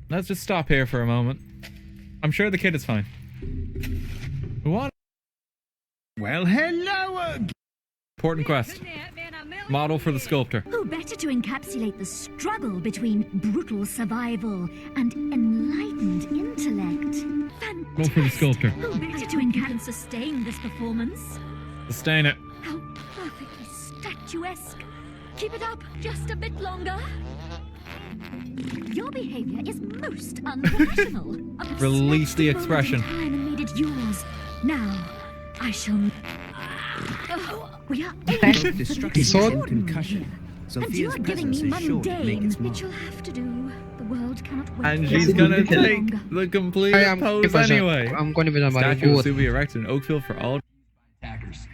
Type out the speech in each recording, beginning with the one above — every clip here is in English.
Let's just stop here for a moment. I'm sure the kid is fine. What? Well, hello. Important quest. Model for the sculptor. Who better to encapsulate the struggle between brutal survival and enlightened intellect? Model for the Fantastic. sculptor. Who better to encapsulate and sustain this performance? Sustain it. How perfectly statuesque. Keep it up just a bit longer. Your behavior is most unprofessional. Release the expression. Time and made it yours. Now, I shall. We are Destruction and concussion. and you are giving me mundane. It shall have to do. The world cannot wait. And for she's us gonna any take longer. the complete pose anyway. I'm going to be done by Statue will soon be erected in Oakville for all Attackers.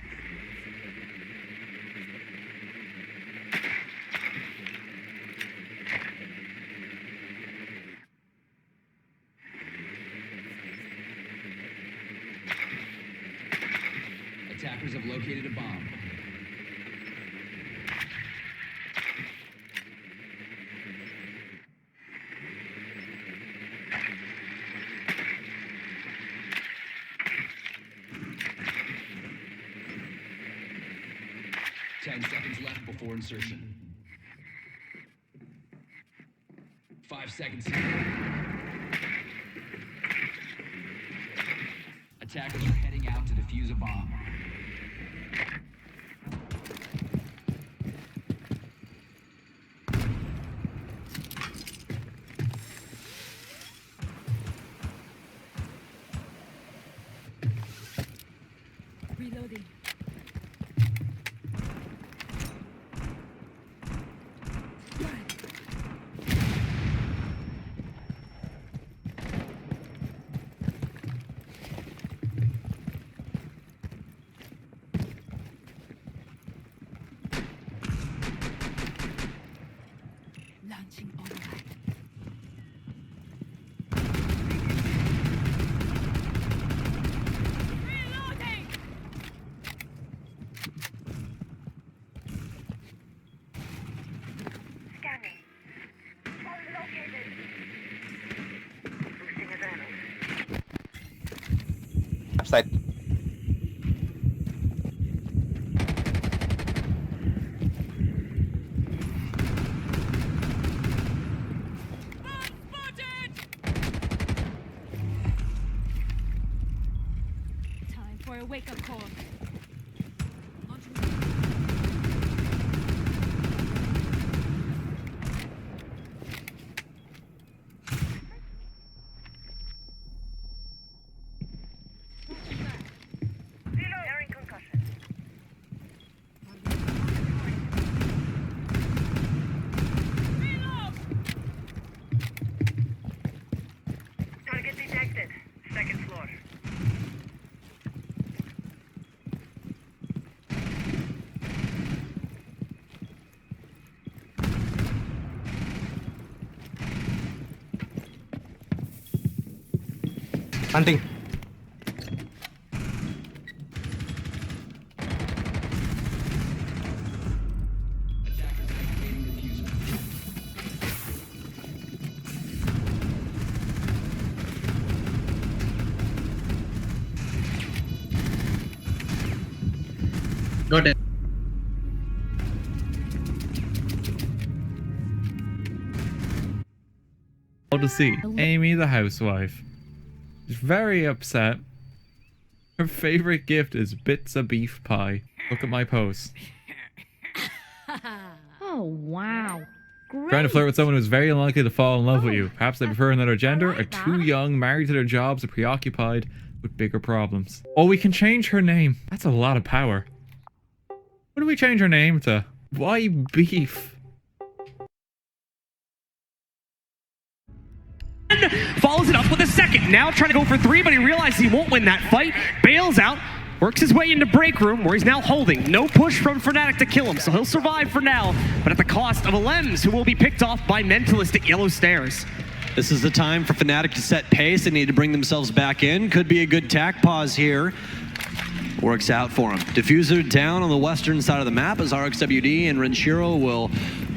Attackers have located a bomb. Ten seconds left before insertion. 5 seconds. Attackers are heading out to defuse a bomb. Reloading. Launching override. Reloading. Scanning. Located. Boosting adrenaline. Upside. Time for a wake-up call. Bearing concussion. Target detected. Second floor. Hunting. Attackers activating diffuser. Got it. to see. Amy the housewife is very upset. Her favorite gift is bits of beef pie. Look at my post. Oh, wow. Great. Trying to flirt with someone who's very unlikely to fall in love with you. Perhaps they prefer another gender, are too young, married to their jobs, or preoccupied with bigger problems. Oh, we can change her name. That's a lot of power. What do we change her name to? Why beef? Follows it up with a second. Now trying to go for three, but he realizes he won't win that fight. Bails out. Works his way into break room, where he's now holding. No push from Fnatic to kill him, so he'll survive for now, but at the cost of a Lems, who will be picked off by Mentalist at Yellow Stairs. This is the time for Fnatic to set pace. They need to bring themselves back in. Could be a good tack pause here. Works out for him. Diffuser down on the western side of the map as RXWD and Renshiro will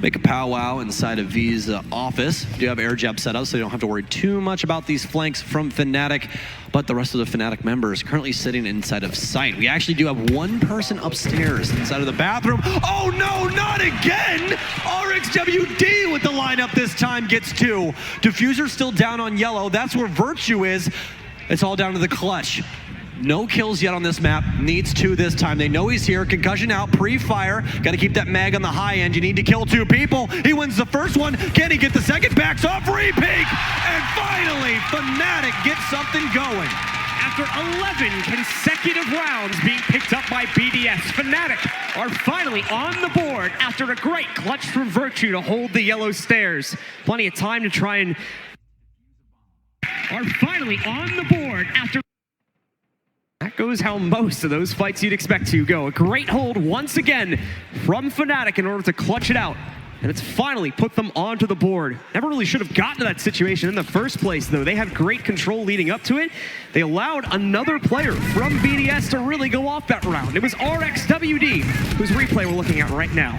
make a powwow inside of V's office. Do have air jab set up, so you don't have to worry too much about these flanks from Fnatic. But the rest of the Fnatic members currently sitting inside of sight. We actually do have one person upstairs inside of the bathroom. Oh no, not again! RXWD with the lineup this time gets 2. Diffuser still down on yellow. That's where Virtue is. It's all down to the clutch. No kills yet on this map. Needs 2 this time. They know he's here. Concussion out, pre-fire. Got to keep that mag on the high end. You need to kill 2 people. He wins the first one. Can he get the second? Backs off, repeat! And finally, Fnatic gets something going. After 11 consecutive rounds being picked up by BDS, Fnatic are finally on the board after a great clutch from Virtue to hold the yellow stairs. Plenty of time to try and... Are finally on the board after... That goes how most of those fights you'd expect to go. A great hold once again from Fnatic in order to clutch it out. And it's finally put them onto the board. Never really should have gotten to that situation in the first place, though. They had great control leading up to it. They allowed another player from BDS to really go off that round. It was RXWD, whose replay we're looking at right now.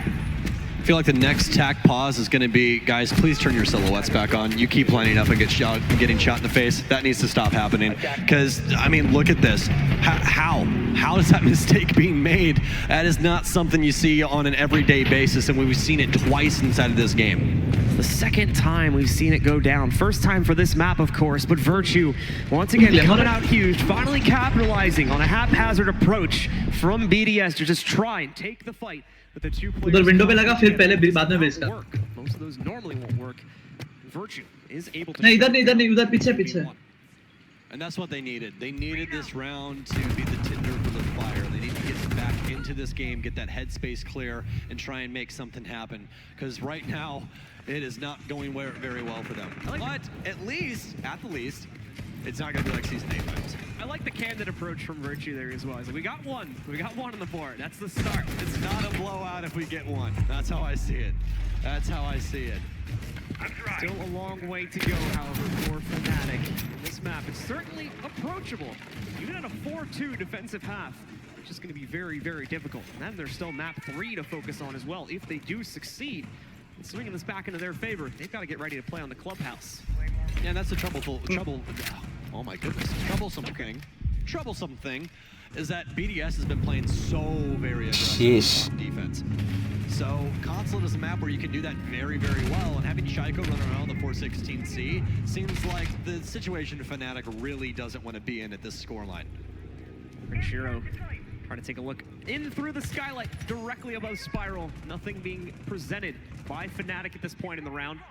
I feel like the next tack pause is going to be, guys, please turn your silhouettes back on. You keep lining up and getting shot in the face. That needs to stop happening. Because, I mean, look at this. How is that mistake being made? That is not something you see on an everyday basis, and we've seen it twice inside of this game. The second time we've seen it go down. First time for this map, of course, but Virtue, once again, coming out huge, finally capitalizing on a haphazard approach from BDS to just try and take the fight. But the 2 players... उधर window पे लगा, फिर पहले बाद में बेच का. Most of those normally won't work. Virtue is able to... नहीं इधर नहीं उधर पीछे. And that's what they needed. They needed this round to be the tinder for the fire. They need to get back into this game, get that headspace clear, and try and make something happen. Because right now, it is not going very well for them. But at the least, it's not going to be like Season 8 fights. I like the candid approach from Virtue there as well. He's like, we got one on the board. That's the start. It's not a blowout if we get one. That's how I see it. That's how I see it. Still a long way to go, however, for Fnatic in this map. It's certainly approachable. Even at a 4-2 defensive half, it's just going to be very, very difficult. And then there's still map 3 to focus on as well. If they do succeed in swinging this back into their favor, they've got to get ready to play on the clubhouse. Yeah, that's the oh my goodness, troublesome thing is that BDS has been playing so very aggressive on defense. So Consulate is a map where you can do that very, very well, and having Shaiko run around the 416C seems like the situation Fnatic really doesn't want to be in at this scoreline. Shiro trying to take a look in through the skylight directly above Spiral. Nothing being presented by Fnatic at this point in the round.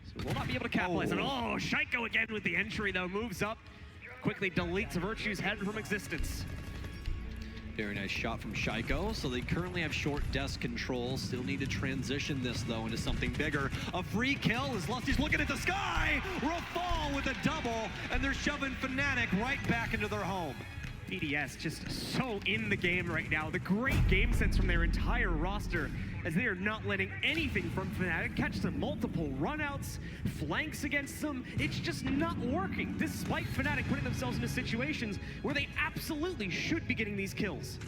So we'll not be able to capitalize on. Oh, Shaiko again with the entry though, moves up, quickly deletes Virtue's head from existence. Very nice shot from Shaiko. So they currently have short desk control. Still need to transition this though into something bigger. A free kill as Lusty's looking at the sky. Rafal with a double, and they're shoving Fnatic right back into their home. BDS just so in the game right now. The great game sense from their entire roster as they are not letting anything from Fnatic catch them. Multiple runouts, flanks against them. It's just not working, despite Fnatic putting themselves into situations where they absolutely should be getting these kills.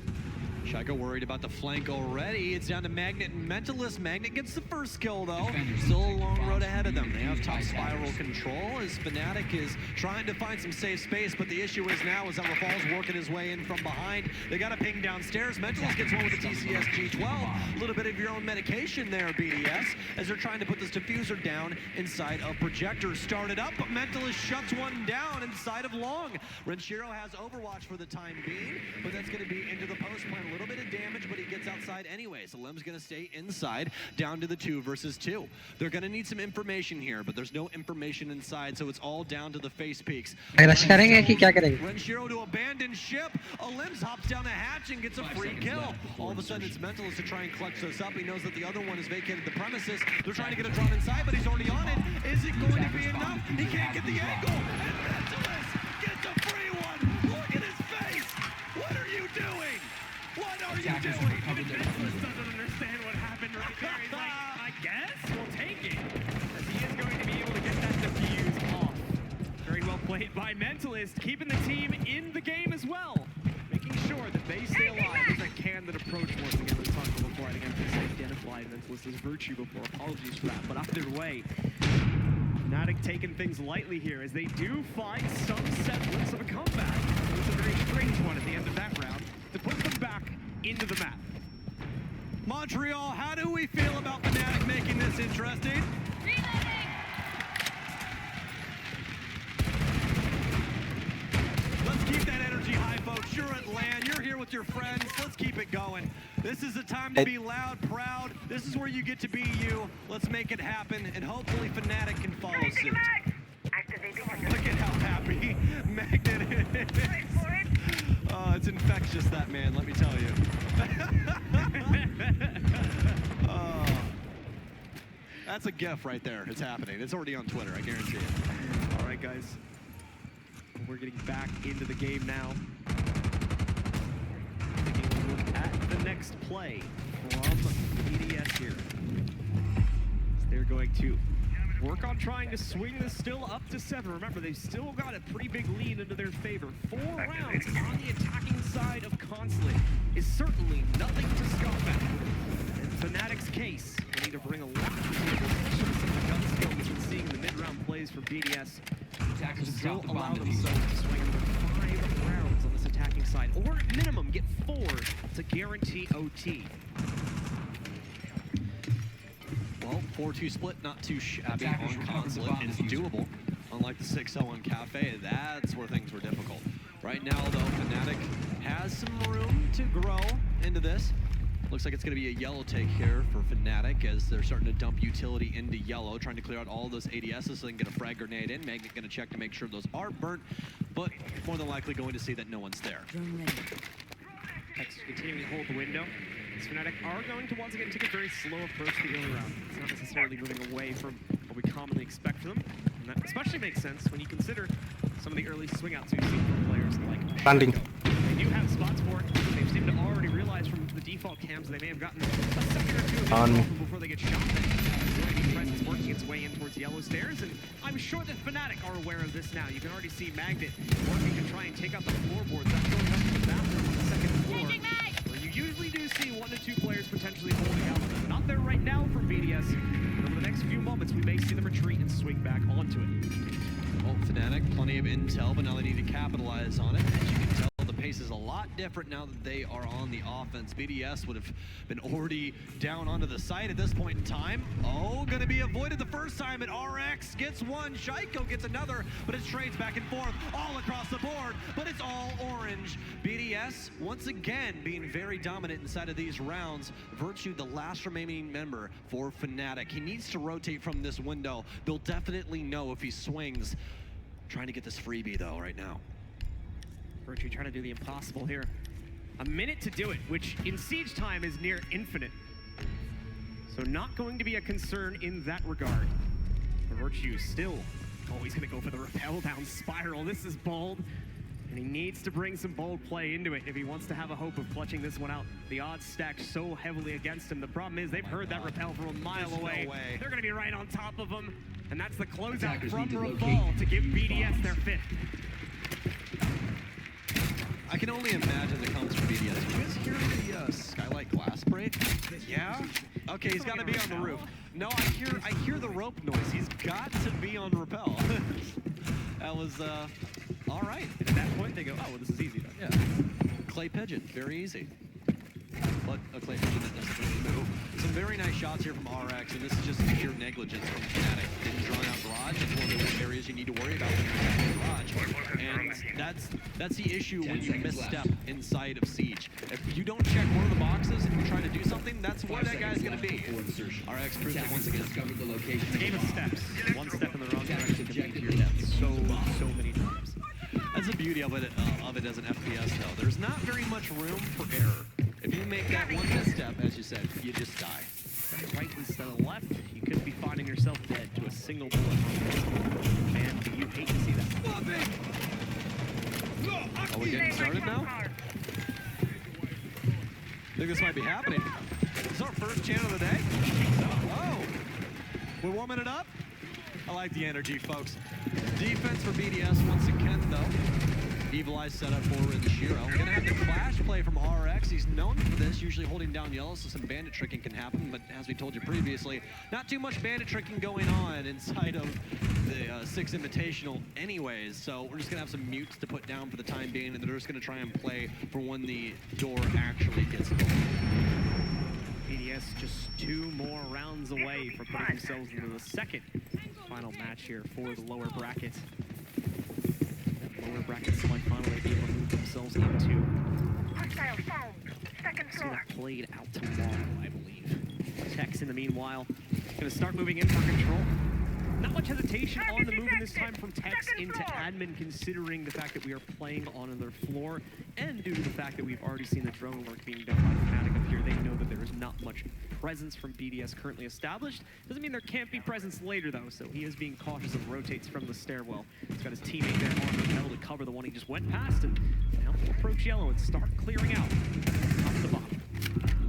Shaiko worried about the flank already. It's down to Magnet and Mentalist. Magnet gets the first kill though. Still a long road ahead of them. They have top Spiral control as Fnatic is trying to find some safe space, but the issue is now is that Rafal's working his way in from behind. They got a ping downstairs. Mentalist gets one with the TCS G12. A little bit of your own medication there, BDS, as they're trying to put this diffuser down inside of Projector. Started up, but Mentalist shuts one down inside of Long. Renshiro has Overwatch for the time being, but that's going to be into the post plan. A little bit of damage, but he gets outside anyway. So Lem's going to stay inside, down to the 2 versus 2. They're going to need some information here, but there's no information inside, so it's all down to the face peaks. Renshiro to abandon ship. Limbs hops down a hatch and gets a free kill. All of a sudden, it's Mentalist to try and clutch this up. He knows that the other one has vacated the premises. They're trying to get a drone inside, but he's already on it. Is it going to be enough? He can't get the angle. And Mentalist gets a free one. Look at his face. What are you doing? What are you doing? Mentalist doesn't understand what happened right there. He's like, I guess we'll take it. As he is going to be able to get that defuse off. Very well played by Mentalist, keeping the team in the game as well. Making sure that they stay alive with a candid approach once again. Sparkle before. I think I misidentified Mentalist as Virtue before. Apologies for that. But either way, Fnatic taking things lightly here as they do find some semblance of a comeback. It was a very strange one at the end of that round to put them back into the map. Montreal, how do we feel about Fnatic making this interesting? Let's keep that energy high, folks. You're at LAN, you're here with your friends. Let's keep it going. This is a time to be loud, proud. This is where you get to be you. Let's make it happen, and hopefully Fnatic can follow suit. Look at how happy Magnet is. Oh, it's infectious, that man, let me tell you. Oh, that's a GIF right there. It's happening. It's already on Twitter, I guarantee it. All right, guys. We're getting back into the game now. Taking a look at the next play from BDS here. So they're going to work on trying to swing this still up to 7. Remember, they've still got a pretty big lead into their favor. 4 rounds on the attacking side of Consulate is certainly nothing to scoff at. In Fnatic's case, they need to bring a lot to the table, especially with some of the gun skill we've been seeing in the mid-round plays for BDS. Attackers To have still dropped the allow bomb themselves to swing another 5 rounds on this attacking side, or at minimum get 4 to guarantee OT. Well, 4-2 split, not too shabby Attackers on recovered the Consulate. bomb It's diffuser. doable. Unlike the 6-0 on Cafe, that's where things were difficult. Right now, though, Fnatic has some room to grow into this. Looks like it's going to be a yellow take here for Fnatic as they're starting to dump utility into yellow, trying to clear out all those ADSs so they can get a frag grenade in. Magnet going to check to make sure those are burnt, but more than likely going to see that no one's there. Hex continuing to hold the window. As Fnatic are going to once again take a very slow approach to the early round. It's not necessarily moving away from what we commonly expect from them. And that especially makes sense when you consider some of the early swing outs we've seen from players like Landing. They do have spots for it. They seem to already realize from the default cams they may have gotten a second or two of them before they get shot. The presence working its way in towards yellow stairs, and I'm sure that Fnatic are aware of this now. You can already see Magnet working to try and take out the floorboards. That's going up to the bathroom on the second floor, where you usually do see 1 to 2 players potentially holding out. Not there right now from BDS, but over the next few moments we may see them retreat and swing back onto it. Well, Fnatic, plenty of intel, but now they need to capitalize on it. As you can tell, the pace is a lot different now that they are on the offense. BDS would have been already down onto the site at this point in time. Oh, gonna be avoided the first time, and RX gets one, Shaiko gets another, but it's trades back and forth all across the board, but it's all orange. BDS, once again, being very dominant inside of these rounds. Virtue, the last remaining member for Fnatic. He needs to rotate from this window. They'll definitely know if he swings. Trying to get this freebie, though, right now. Virtue trying to do the impossible here. A minute to do it, which in siege time is near infinite. So not going to be a concern in that regard. But Virtue still always going to go for the rappel down spiral. This is bold, and he needs to bring some bold play into it if he wants to have a hope of clutching this one out. The odds stacked so heavily against him. The problem is they've heard that rappel from a mile away. No way. They're going to be right on top of him, and that's the closeout Attackers from need to locate Reval to give the BDS bombs. their 5th. I can only imagine the comments from BDS. Did you guys hear the skylight glass break? Yeah? Okay, he's got to be on the roof. No, I hear the rope noise. He's got to be on rappel. That was, all right. And at that point, they go, oh, well, this is easy then. Yeah. Clay pigeon, very easy. But a clay pigeon that doesn't really move. Some very nice shots here from RX, and this is just pure negligence from Fnatic. Didn't draw out garage. It's one of the areas you need to worry about when you're attacking garage. And that's the issue when you misstep inside of Siege. If you don't check one of the boxes and you try to do something, that's where that guy's going to be. RX proves it once again. Discovered the location. It's a game of steps. One step in the wrong direction can lead to your death so many times. That's the beauty of it as an FPS, though. There's not very much room for error. If you make that one misstep, as you said, you just die. Right instead of left, you could be finding yourself dead to a single bullet. Man, do you hate to see that. Are we getting started now? I think this might be happening. This is our first chant of the day. Oh, we're warming it up. I like the energy, folks. Defense for BDS once again, though. Evil Eye set up for Renshiro. We're gonna have the Clash play from RX. He's known for this, usually holding down yellow, so some bandit tricking can happen. But as we told you previously, not too much bandit tricking going on inside of the Six Invitational anyways. So we're just gonna have some mutes to put down for the time being, and they're just gonna try and play for when the door actually gets open. BDS just 2 more rounds away from putting themselves into the second final match here for the lower bracket. Lower bracket semifinal, they'll be able to move themselves into. See that played out tomorrow, I believe. Tex, in the meanwhile, going to start moving in for control. Not much hesitation on the move in this time from Tex into admin, considering the fact that we are playing on another floor, and due to the fact that we've already seen the drone work being done by Fnatic up here, they know that there is not much presence from BDS currently established. Doesn't mean there can't be presence later, though, so he is being cautious and rotates from the stairwell. He's got his teammate there on the metal to cover the one he just went past, and now approach yellow and start clearing out top of the bottom.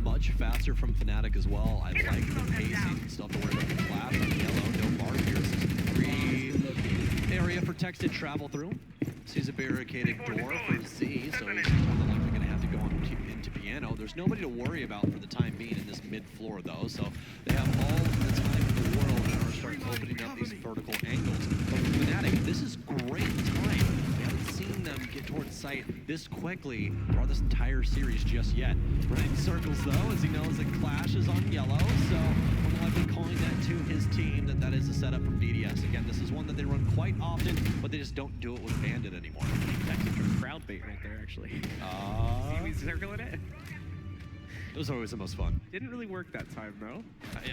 Much faster from Fnatic as well. I like the pacing. Still have to worry about the flash on yellow. No bar pierces. Free area for Tex to travel through. Sees a barricaded door for Z, so he's more than likely going to have to go into piano. There's nobody to worry about for the time being in this mid-floor, though, so they have all the time in the world in order to start opening up these vertical angles. But for Fnatic, this is great time. We haven't seen them get towards sight this quickly throughout this entire series just yet. Running circles, though, as he knows that Clash is on yellow, so I'm likely calling that to his team that is a setup from BDS. Again, this is one that they run quite often, but they just don't do it with Bandit anymore. That's a crowd bait right there, actually. See me circling it? It was always the most fun. Didn't really work that time, though.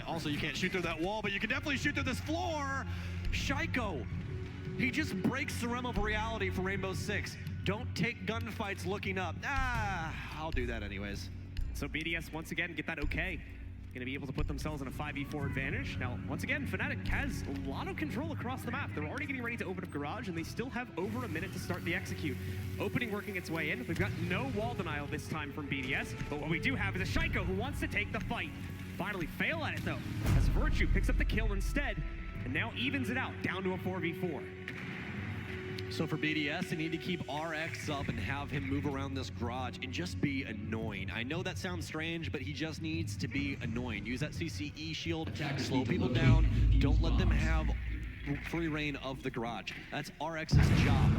Also, you can't shoot through that wall, but you can definitely shoot through this floor. Shaiko, he just breaks the realm of reality for Rainbow Six. Don't take gunfights looking up. I'll do that anyways. So BDS, once again, get that okay. Going to be able to put themselves in a 5v4 advantage. Now, once again, Fnatic has a lot of control across the map. They're already getting ready to open up Garage, and they still have over a minute to start the execute. Opening working its way in. We've got no wall denial this time from BDS, but what we do have is a Shaiko who wants to take the fight. Finally fail at it, though, as Virtue picks up the kill instead, and now evens it out, down to a 4v4. So for BDS, they need to keep RX up and have him move around this garage and just be annoying. I know that sounds strange, but he just needs to be annoying. Use that CCE shield, slow people down, don't let them have free reign of the garage. That's RX's job.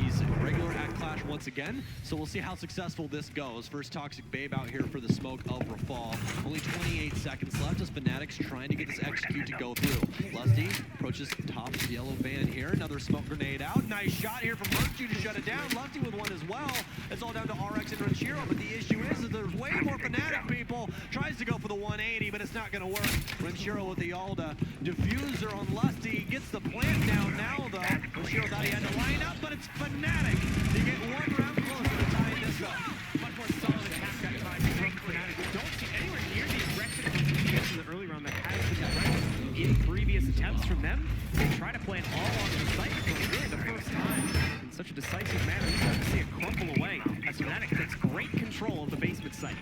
He's regular at Clash once again, so we'll see how successful this goes. First Toxic Babe out here for the smoke of Rafal. Only 28 seconds left as Fnatic's trying to get this execute to go through. Lusty approaches the top of the yellow van here. Another smoke grenade out. Nice shot here from Virtue to shut it down. Lusty with one as well. It's all down to RX and Renshiro, but the issue is that there's way more Fnatic people. Tries to go for the 180, but it's not going to work. Renshiro with the Alda. Diffuser on Lusty. Gets the plant down now, though. Renshiro thought he had to line up, but it's Fnatic. They get one round closer to tying this up. Much more solid attack that time from Fnatic. Don't see anywhere near the aggression of BDS in the early round that has been direct in previous attempts from them. They try to play it all onto the site, but really the first time in such a decisive manner, we start to see it crumble away as Fnatic takes great control of the basement site.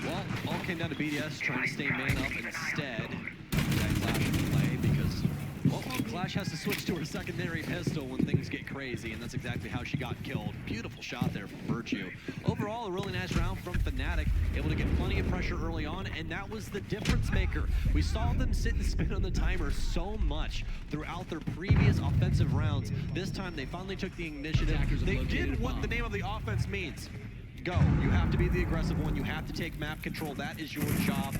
Well, all came down to BDS trying to stay man up instead. That Clash in play because, well, Clash has to switch to her secondary pistol when things get crazy, and that's exactly how she got killed. Beautiful shot there from Virtue. Overall, a really nice round from Fnatic, able to get plenty of pressure early on, and that was the difference maker. We saw them sit and spin on the timer so much throughout their previous offensive rounds. This time, they finally took the initiative. They did what the name of the offense means. Go. You have to be the aggressive one. You have to take map control. That is your job.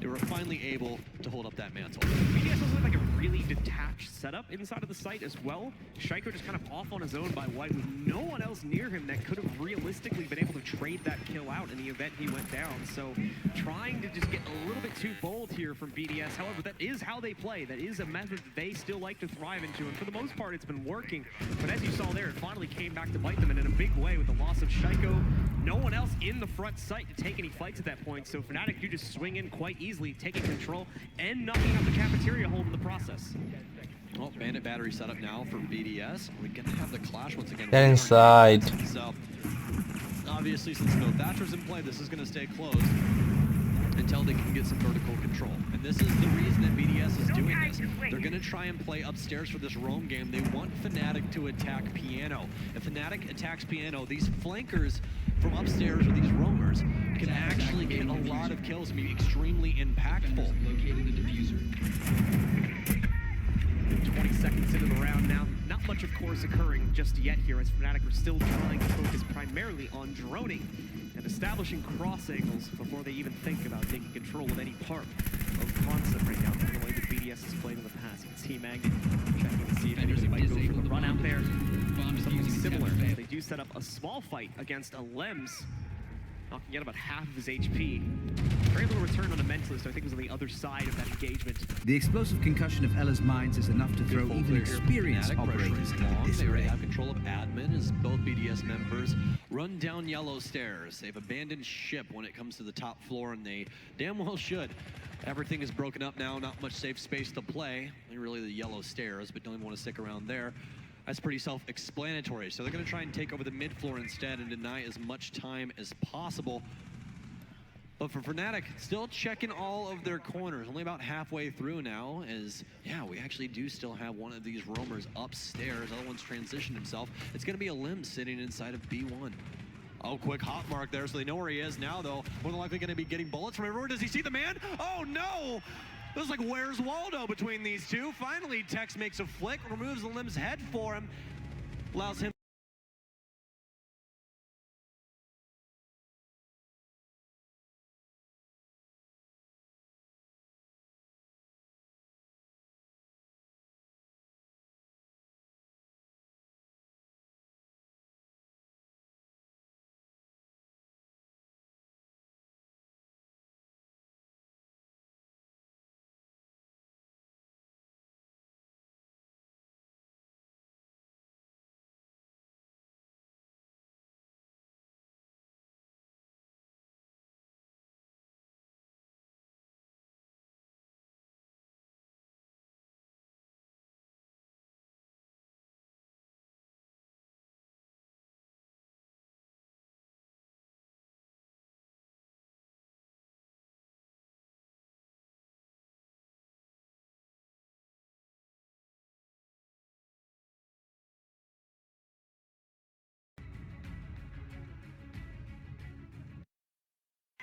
They were finally able to hold up that mantle. BDS also looked like a really detached setup inside of the site as well. Shaiko just kind of off on his own by White with no one else near him that could have realistically been able to trade that kill out in the event he went down. So trying to just get a little bit too bold here from BDS. However, that is how they play. That is a method that they still like to thrive into. And for the most part, it's been working. But as you saw there, it finally came back to bite them and in a big way with the loss of Shaiko. No one else in the front site to take any fights at that point. So Fnatic do just swing in quite easily, taking control and knocking out the cafeteria hold in the process. Well, Bandit battery set up now for BDS. We're gonna have the Clash once again. Get inside. So, obviously, since no Thatcher's in play, this is gonna stay closed. until they can get some vertical control. And this is the reason that BDS is doing this. They're going to try and play upstairs for this roam game. They want Fnatic to attack Piano. If Fnatic attacks Piano, these flankers from upstairs or these roamers can actually get a lot of kills and be extremely impactful. Located the diffuser. 20 seconds into the round now. Not much, of course, occurring just yet here, as Fnatic are still trying to focus primarily on droning and establishing cross angles before they even think about taking control of any part of concept right now. The way that BDS is playing in the past. You can see Magnet checking to see if anybody might go for the run out there. Something similar. They do set up a small fight against a Lems, knocking out about half of his HP. Very little return on a Mentalist, I think, was on the other side of that engagement. The explosive concussion of Ella's minds is enough to throw even experienced operators into They already disarray. have control of admin as both BDS members run down yellow stairs. They've abandoned ship when it comes to the top floor, and they damn well should. Everything is broken up now, not much safe space to play. Really the yellow stairs, but don't even want to stick around there. That's pretty self-explanatory. So they're going to try and take over the mid floor instead and deny as much time as possible. But for Fnatic, still checking all of their corners. Only about halfway through now, as, yeah, we actually do still have one of these roamers upstairs. Other one's transitioned himself. It's going to be a Lim sitting inside of B1. Oh, quick hot mark there, so they know where he is now, though. More than likely going to be getting bullets from everywhere. Does he see the man? Oh, no! This is like, where's Waldo between these two? Finally, Tex makes a flick, removes the Lim's head for him, allows him.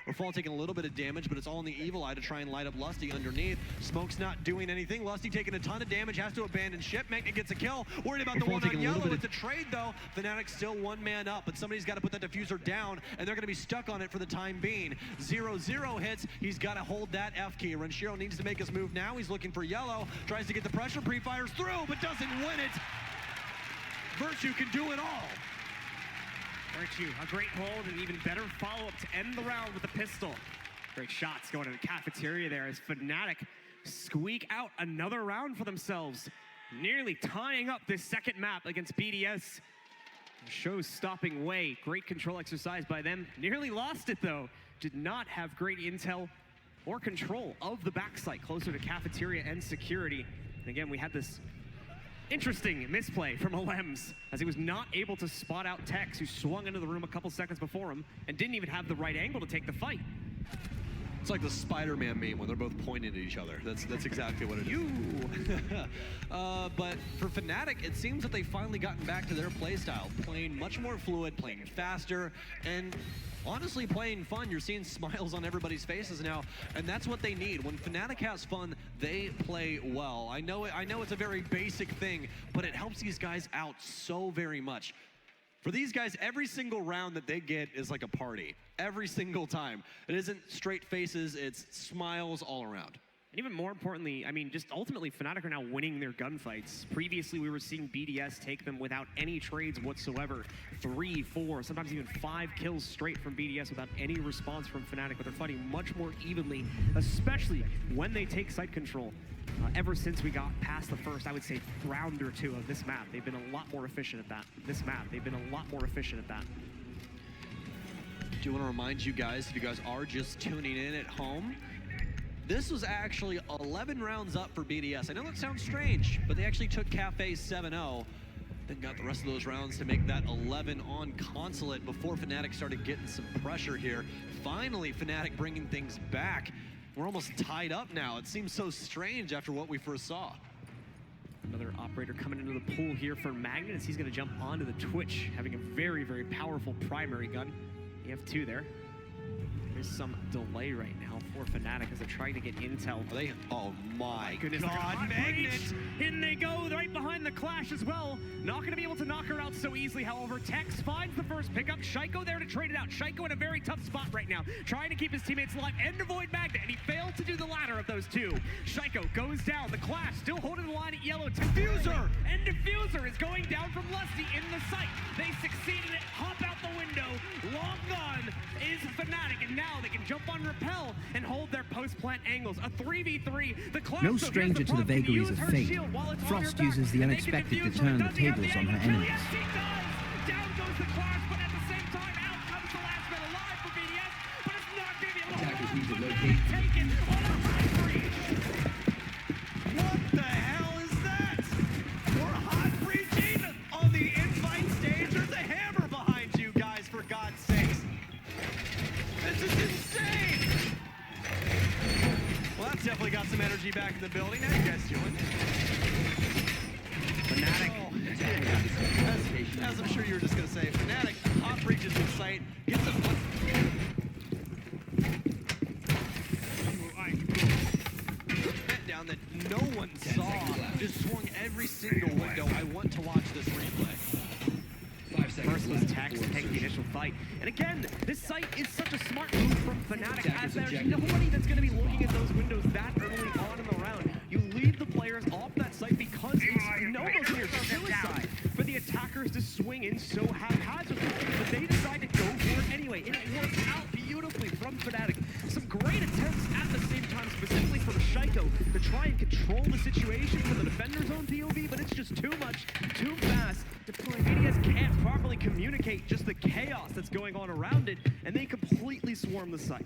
We're Fall taking a little bit of damage, but it's all in the Evil Eye to try and light up Lusty underneath. Smoke's not doing anything. Lusty taking a ton of damage, has to abandon ship. Magnet gets a kill. Worried about the one on yellow. It's a trade, though. Fnatic still one man up, but somebody's got to put that diffuser down, and they're going to be stuck on it for the time being. 0-0 hits. He's got to hold that F key. Renshiro needs to make his move now. He's looking for yellow. Tries to get the pressure. Pre-fires through, but doesn't win it. Virtue can do it all. Virtue, a great hold and even better follow-up to end the round with the pistol. Great shots going to the cafeteria there as Fnatic squeak out another round for themselves, nearly tying up this second map against BDS. Show-stopping way. Great control exercise by them. Nearly lost it, though. Did not have great intel or control of the backside closer to cafeteria and security. And again, we had this interesting misplay from Alems, as he was not able to spot out Tex, who swung into the room a couple seconds before him and didn't even have the right angle to take the fight. It's like the Spider-Man meme when they're both pointing at each other. That's exactly what it is. But for Fnatic, it seems that they've finally gotten back to their play style, playing much more fluid, playing faster, and honestly playing fun. You're seeing smiles on everybody's faces now, and that's what they need. When Fnatic has fun, they play well. I know it's a very basic thing, but it helps these guys out so very much. For these guys, every single round that they get is like a party. Every single time. It isn't straight faces, it's smiles all around. And even more importantly, I mean, just ultimately, Fnatic are now winning their gunfights. Previously, we were seeing BDS take them without any trades whatsoever. 3, 4, sometimes even 5 kills straight from BDS without any response from Fnatic, but they're fighting much more evenly, especially when they take site control. Ever since we got past the first, I would say, round or two of this map, they've been a lot more efficient at that. Do want to remind you guys, if you guys are just tuning in at home, this was actually 11 rounds up for BDS. I know that sounds strange, but they actually took Cafe 7-0. Then got the rest of those rounds to make that 11 on Consulate before Fnatic started getting some pressure here. Finally, Fnatic bringing things back. We're almost tied up now. It seems so strange after what we first saw. Another operator coming into the pool here for Magnet as he's going to jump onto the Twitch, having a very, very powerful primary gun. You have two there. There's some delay right now for Fnatic as they're trying to get intel. Are they? Oh my Goodness, God, Magnet! In they go, right behind the Clash as well. Not going to be able to knock her out so easily, however. Tex finds the first pickup. Shaiko there to trade it out. Shaiko in a very tough spot right now, trying to keep his teammates alive and avoid Magnet, and he failed to do the latter of those two. Shaiko goes down. The Clash still holding the line at yellow. Diffuser! And Diffuser is going down from Lusty in the sight. They succeeded it. Hop out the window. Long gone is Fnatic, and now they can jump on Repel and hold their post-plant angles. A 3v3. The Clash, No stranger to the vagaries of fate, Frost uses the unexpected to turn the tables on her enemies. Yes, she does! Down goes the Clash, but at the same time, out comes the last man alive for BDS, but it's not going to be able to Attackers hold need to on. locate. Taken on a high breach. What the hell is that? We're hot breaching on the invite stage. There's a hammer behind you guys, for God's sakes. This is insane. Well, that's definitely got some energy back in the building. How you guys doing? Fnatic. As I'm sure you were just going to say, Fnatic hot breaches in sight, gets a hit down that no one saw. Just swung every single window. I want to watch this replay. 5 seconds First was left Tax to before take the insertion. initial fight. And again, this site is such a smart move from Fnatic, as there's nobody that's going to be looking at those windows that early on in the round. You leave the players off that site because it's almost near suicide for the attackers to swing in so haphazardly. But they decide to go for it anyway, and it works out beautifully from Fnatic. Some great attempts at the same time, specifically from Shaiko, to try and control the situation from the defender's own POV, but it's just too much, too fast. BDS can't properly communicate just the chaos that's going on around it, and they completely swarm the site.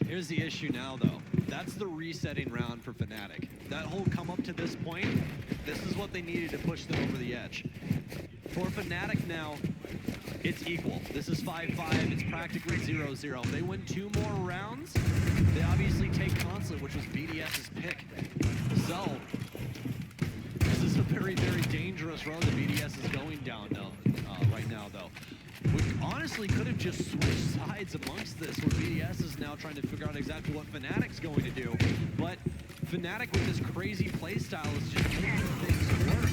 Here's the issue now, though. That's the resetting round for Fnatic. That whole come up to this point, this is what they needed to push them over the edge. For Fnatic now, it's equal. This is 5-5. It's practically 0-0. If they win 2 more rounds, they obviously take Consulate, which was BDS's pick. So, this is a very, very dangerous road that BDS is going down right now, though. We honestly could have just switched sides amongst this, where BDS is now trying to figure out exactly what Fnatic's going to do. But Fnatic with this crazy playstyle is just making things work.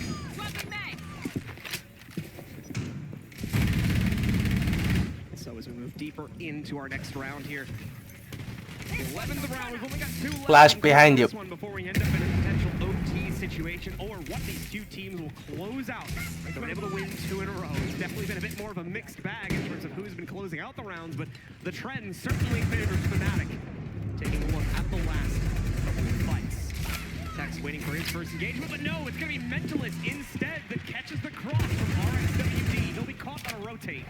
So as we move deeper into our next round here, 11th round, we've only got 2 left. Flash behind you. This one before we end up in a potential OT situation, or what these two teams will close out. They've been able to win 2 in a row. It's definitely been a bit more of a mixed bag in terms of who's been closing out the rounds, but the trend certainly favors Fnatic. Taking a look at the last couple of fights. Tex waiting for his first engagement, but no, it's going to be Mentalist instead that catches the cross from R6S. He'll be caught on a rotate.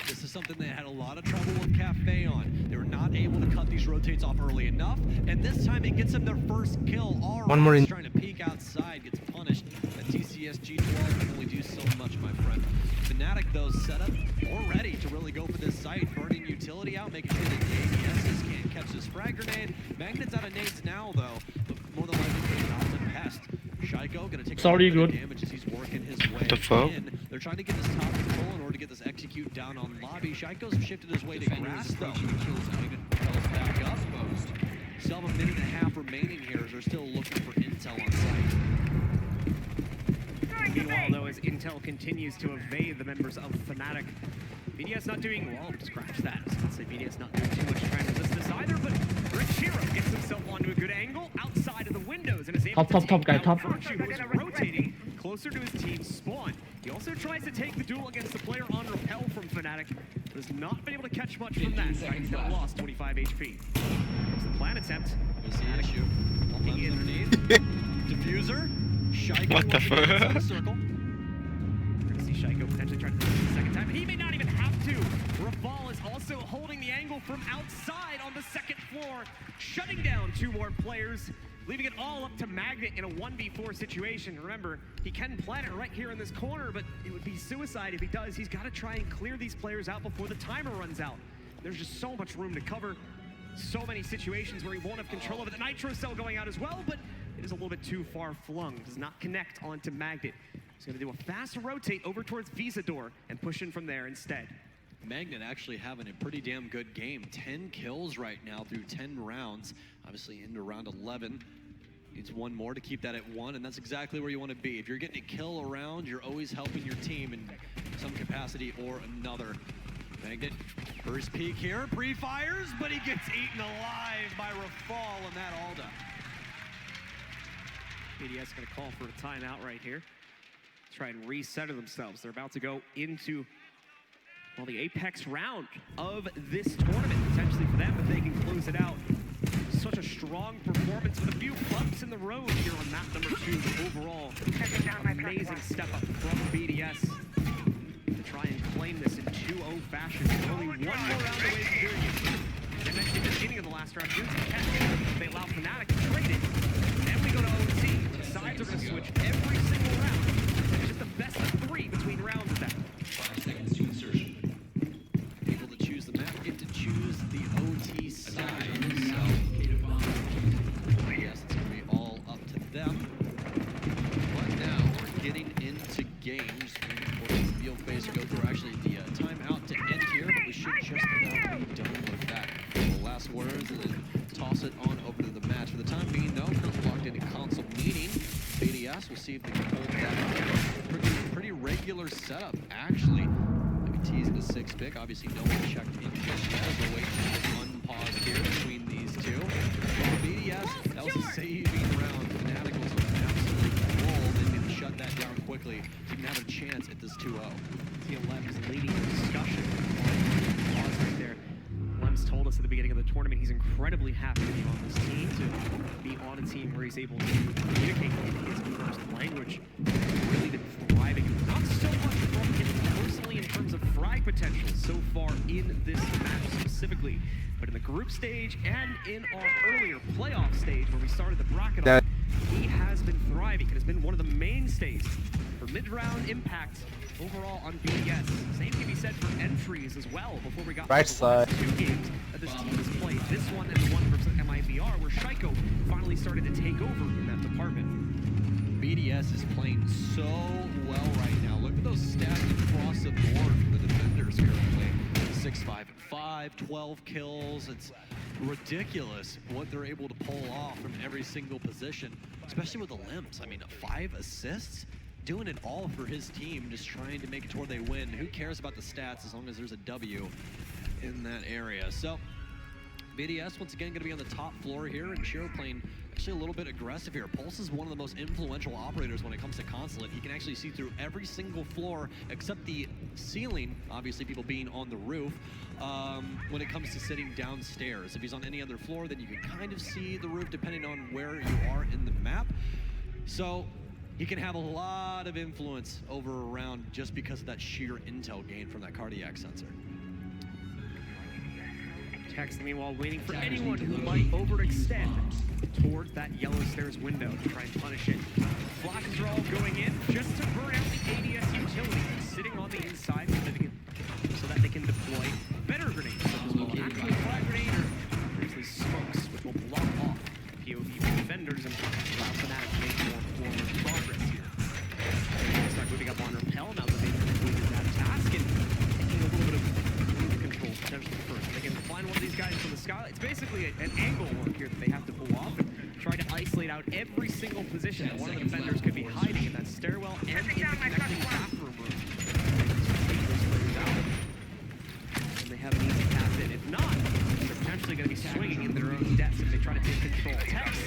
This is something they had a lot of trouble with Cafe on. They were not able to cut these rotates off early enough, and this time it gets them their first kill. One more in. Trying to peek outside, gets punished. That TCS G12 can only do so much, my friend. Fnatic, though, set up already to really go for this site, burning utility out, making sure that the ADSs can't catch this frag grenade. Magnet's out of nades now, though, but more than likely putting out the pest. Shaiko gonna take a little bit of damage as he's working his way in. They're trying to get this top control in order to get this execute down on lobby. Shaiko's shifted his way to grass, though. Tells back up. Still have a minute and a half remaining here as they're still looking for intel on site. Meanwhile, though, as intel continues to evade the members of Fnatic, BDS not doing well. Scratch that. I was going to say BDS not doing too much trying to resist this either, but Richiro gets himself onto a good angle outside of the windows and is able to take down Virtue, who is rotating closer to his team's spawn. He also tries to take the duel against the player on Repel from Fnatic, but has not been able to catch much from that. He's now lost 25 HP. There's the plan attempt. Here's the issue. Looking in. Underneath. Diffuser. Shaiko What the once again fuck? inside the circle. We're going to see Shaiko potentially try to do it the second time. He may not even have to. Rafal is also holding the angle from outside on the second floor, shutting down 2 more players. leaving it all up to Magnet in a 1v4 situation. Remember, he can plant it right here in this corner, but it would be suicide if he does. He's got to try and clear these players out before the timer runs out. There's just so much room to cover. So many situations where he won't have control of it. The Nitro Cell going out as well, but it is a little bit too far flung. Does not connect onto Magnet. He's going to do a fast rotate over towards Visador and push in from there instead. Magnet actually having a pretty damn good game. 10 kills right now through 10 rounds. Obviously into round 11. Needs one more to keep that at 1, and that's exactly where you want to be. If you're getting a kill around, you're always helping your team in some capacity or another. Magnet, first peek here, pre-fires, but he gets eaten alive by Rafal and that Alda. BDS going to call for a timeout right here. Try and recenter themselves. They're about to go into, well, the apex round of this tournament, potentially for them, if they can close it out. Such a strong performance with a few bumps in the road here on map number 2. Overall, amazing step up from BDS to try and claim this in 2-0 fashion. Only one more round away from doing it. As I mentioned at the beginning of the last round, they allow Fnatic to trade it. Then we go to OT. The sides are going to switch every single round. It's just the best of 3 between rounds of that. 5 seconds to insertion. Able to choose the map, get to choose the OT side. Yes, it's going to be all up to them. But now we're getting into games. We'll the field phase to go through. Actually, the timeout to end here, but we should just about be done with that. The last words and then toss it on over to the match. For the time being, though, we're locked in a console meeting. BDS, we'll see if they can hold that. Pretty regular setup, actually. Maybe teasing the 6 pick. Obviously, no one checked in just yet. We'll wait for an unpause here between these two. But for BDS, that was a saving round. Fnatic was on absolute roll. They didn't shut that down quickly. Didn't have a chance at this 2-0. TL11 is leading the discussion. Pause right there. Lem's told us at the beginning of the tournament he's incredibly happy to be on this team, to be on a team where he's able to communicate with his first language. Really been thriving. Not so much from him personally in terms of frag potential so far in this match specifically, but in the group stage and in our earlier playoff stage where we started the bracket off, he has been thriving and has been one of the mainstays for mid-round impact overall on BDS. Same can be said for entries as well before we got Right to the side. last 2 games that this team has played. This one and the one versus MIBR where Shaiko finally started to take over in that department. BDS is playing so well right now. Look at those stats across the board for the defenders here. Playing 6, 5, and 5, 12 kills. It's ridiculous what they're able to pull off from every single position, especially with the limbs. I mean, 5 assists, doing it all for his team, just trying to make it to where they win. Who cares about the stats as long as there's a W in that area? So BDS once again going to be on the top floor here, and Shiro playing actually a little bit aggressive here. Pulse is one of the most influential operators when it comes to Consulate. He can actually see through every single floor except the ceiling, obviously people being on the roof, when it comes to sitting downstairs. If he's on any other floor, then you can kind of see the roof depending on where you are in the map. So he can have a lot of influence over a round just because of that sheer intel gain from that cardiac sensor. Tex, meanwhile, waiting for anyone who might overextend towards that yellow stairs window to try and punish it. Flashes are all going in just to burn out the ADS utility sitting on the inside so that they can deploy better grenades, such as well actual flag grenade or briefly smokes, which will block off POV defenders and allow Fnatic to make more forward progress here. They start moving up on Repel now that they've completed that task and taking a little bit of move control potentially first. They can find one of these guys from the sky. It's basically an angle work here that they have to pull off and try to isolate out every single position that one of the defenders could be hiding in that stairwell and in the connecting bathroom room. Take those players out. And they have an easy path in. If not, they're potentially going to be swinging in their own deaths if they try to take control. Tex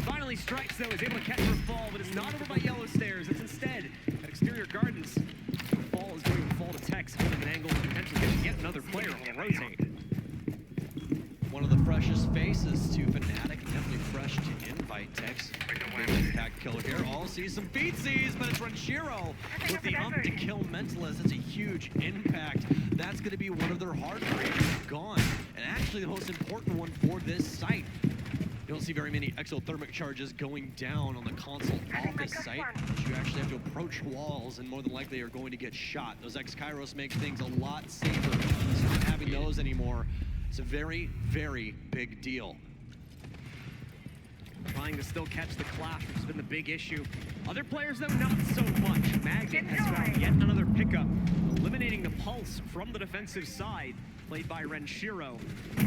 finally strikes though, is able to catch Rafal, but it's not over by yellow stairs. It's instead at exterior gardens. Rafal is going to fall to Tex, holding an angle and potentially getting yet another player on a rotate. One of the freshest faces to Fnatic, definitely fresh to invite Tex. Big tag killer here. All see some feetsies, but it's Ranshiro with the to kill Mentalist. That's a huge impact. That's going to be one of their hard frames gone. And actually the most important one for this site. You don't see very many exothermic charges going down on the console office site. You actually have to approach walls and more than likely are going to get shot. Those X-Kairos make things a lot safer. So not having those anymore, it's a very, very big deal. Trying to still catch the clash, which has been the big issue. Other players, though, not so much. Magnet has found yet another pickup, eliminating the pulse from the defensive side, played by Renshiro.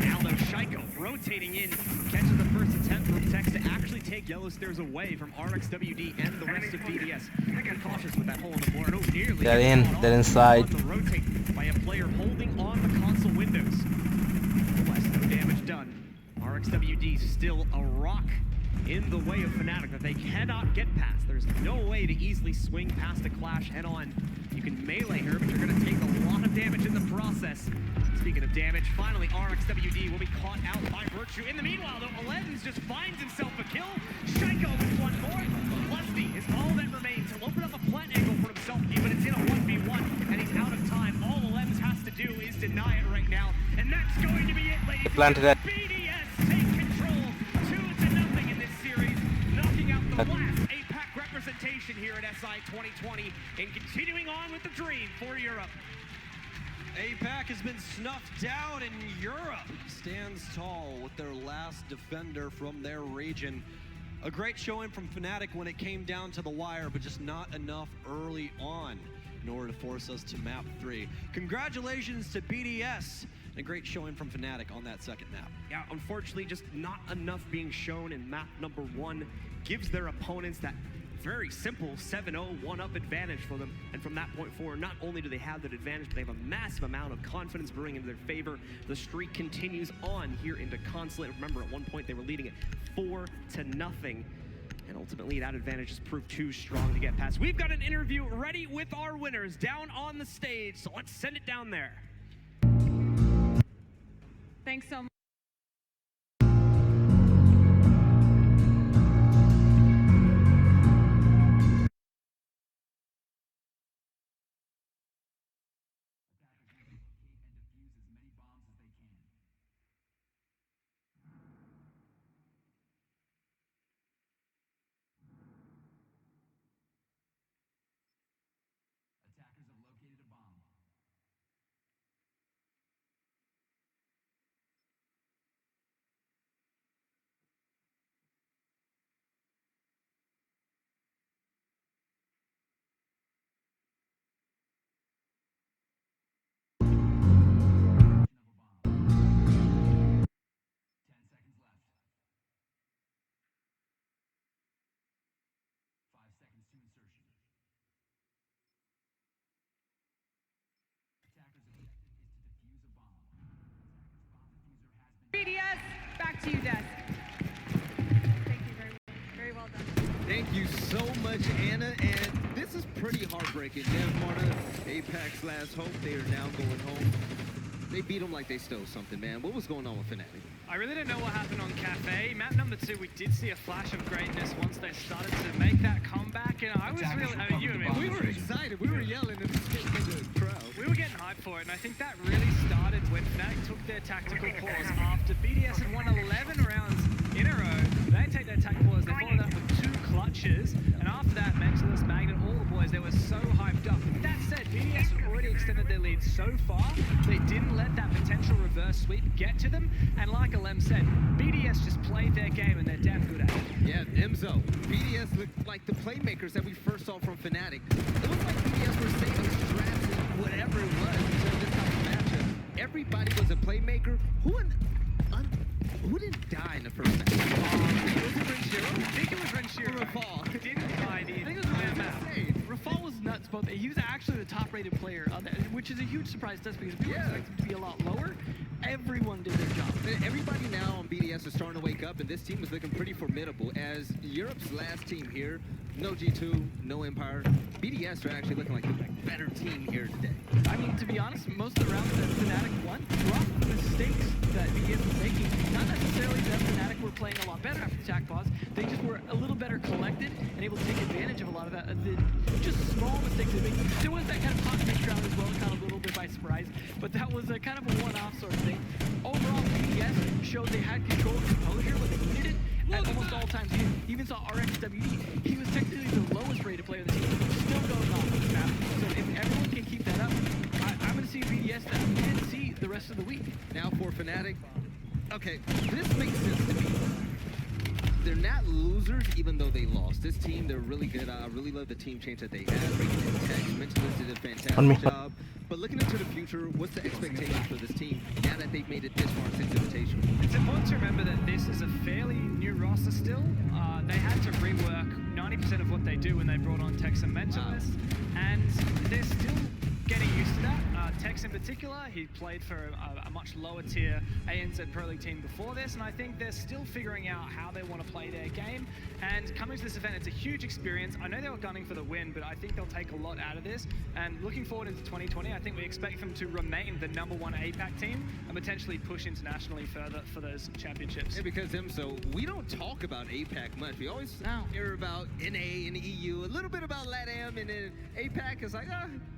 Now, though, Shaiko rotating in, catches the first attempt from Tex to actually take Yellow Stairs away from RXWD and the rest of BDS. Be cautious with that hole in the board. Oh, nearly. They're in, they're inside. On the rotate by a player holding on the console windows. Less no damage done. RXWD still a rock in the way of Fnatic that they cannot get past. There's no way to easily swing past a clash head on. You can melee her, but you're going to take a lot of damage in the process. Speaking of damage, finally RXWD will be caught out by Virtue. In the meanwhile, though, Alevins just finds himself a kill. Shaiko with one more. Lusty is all that remains. He'll open up a plant angle for himself, but it's in a 1v1, and he's out of time. All Alevins has to do is deny it right now, and that's going to be it, ladies. Planted it. BDS take control, 2-0 in this series, knocking out the last APAC representation here at SI 2020, and continuing on with the dream for Europe. APAC has been snuffed down, and Europe stands tall with their last defender from their region. A great showing from Fnatic when it came down to the wire, but just not enough early on in order to force us to map 3. Congratulations to BDS, and a great showing from Fnatic on that second map. Yeah, unfortunately, just not enough being shown in map number 1 gives their opponents that very simple 7-0 one-up advantage for them. And from that point forward, not only do they have that advantage, but they have a massive amount of confidence brewing into their favor. The streak continues on here into Consulate. Remember, at one point they were leading it 4-0. And ultimately, that advantage has proved too strong to get past. We've got an interview ready with our winners down on the stage, so let's send it down there. Thanks so much. Attackers have located a bomb. Seconds to insertion. Attacker's objective is to defuse a bomb. Attacker's bomb diffuser has been... BDS, back to you, Des. Thank you very well done. Thank you so much, Anna, and this is pretty heartbreaking. Marta, APAC's last hope, they are now going home. They beat them like they stole something, man. What was going on with Fnatic? I really don't know what happened on Cafe. Map number 2, we did see a flash of greatness once they started to make that comeback, and I was really, I mean, you and me. We were excited. We were yelling in the crowd. We were getting hyped for it, and I think that really started when Fnatic took their tactical pause after BDS had won 11 rounds in a row. They take their tactical pause, they followed up with 2 clutches, and after that, Mentalist, Magnet, all the boys, they were so hyped up. That said, BDS had already extended their lead so far, they didn't let that potential reverse sweep get to them, and like Alem said, BDS just played their game and they're damn good at it. Yeah, Emzo. BDS looked like the playmakers that we first saw from Fnatic. It looked like BDS were saving straps and whatever it was until this type of matchup. Everybody was a playmaker. Who didn't die in the first match? Was it Renshiro? I think it was Renshiro. Rafal. He didn't die in. I think it was Rafal was nuts, but he was actually the top-rated player on that, which is a huge surprise to us because we expected him to be a lot lower. Everyone did their job. Everybody now on BDS is starting to wake up, and this team is looking pretty formidable. As Europe's last team here, no G2, no Empire. BDS are actually looking like the better team here today. I mean, to be honest, most of the rounds that Fnatic won were off the mistakes that BDS was making. Not necessarily that Fnatic were playing a lot better after the attack pause. They just were a little better collected and able to take advantage of a lot of that. Just small mistakes they made. There was that kind of hot mix round as well, kind of a little bit by surprise, but that was a kind of a one-off sort of thing. Overall, BDS showed they had control and composure when they needed it, at almost all times. You even saw RXWD. He was technically the lowest rated player on the team, still goes off this map. So if everyone can keep that up, I'm going to see BDS that we didn't see the rest of the week. Now for Fnatic, okay, this makes sense to me. They're not losers, even though they lost. This team, they're really good. I really love the team change that they had. Bringing in Tex, Mentalist did a fantastic job. But looking into the future, what's the expectation for this team now that they've made it this far in Six Invitational? It's important to remember that this is a fairly new roster still. They had to rework 90% of what they do when they brought on Tex and Mentalist, and they're still getting used to that. Tex in particular, he played for a much lower tier ANZ Pro League team before this, and I think they're still figuring out how they want to play their game. And coming to this event, it's a huge experience. I know they were gunning for the win, but I think they'll take a lot out of this. And looking forward into 2020, I think we expect them to remain the #1 APAC team and potentially push internationally further for those championships. Yeah, because so we don't talk about APAC much. We always hear about NA and EU, a little bit about LATAM, and then APAC is like,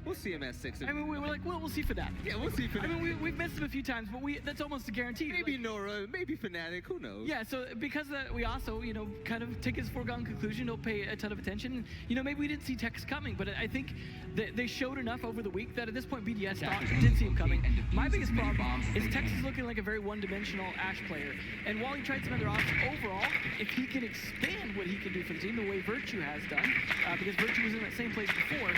we'll see them at 6. I mean, we're like, well, we'll see for that. Yeah, we'll see for that. I mean, we've missed them a few times, but that's almost a guarantee. Maybe like, Nora, maybe Fnatic, who knows? Yeah, so because we also, kind of take as foregone conclusion, don't pay a ton of attention. Maybe we didn't see Tex coming, but I think they showed enough over the week that at this point BDS did see him coming. My biggest problem is Tex is looking like a very one-dimensional Ashe player, and while he tried some other options, overall, if he can expand what he can do for the team the way Virtue has done, because Virtue was in that same place before,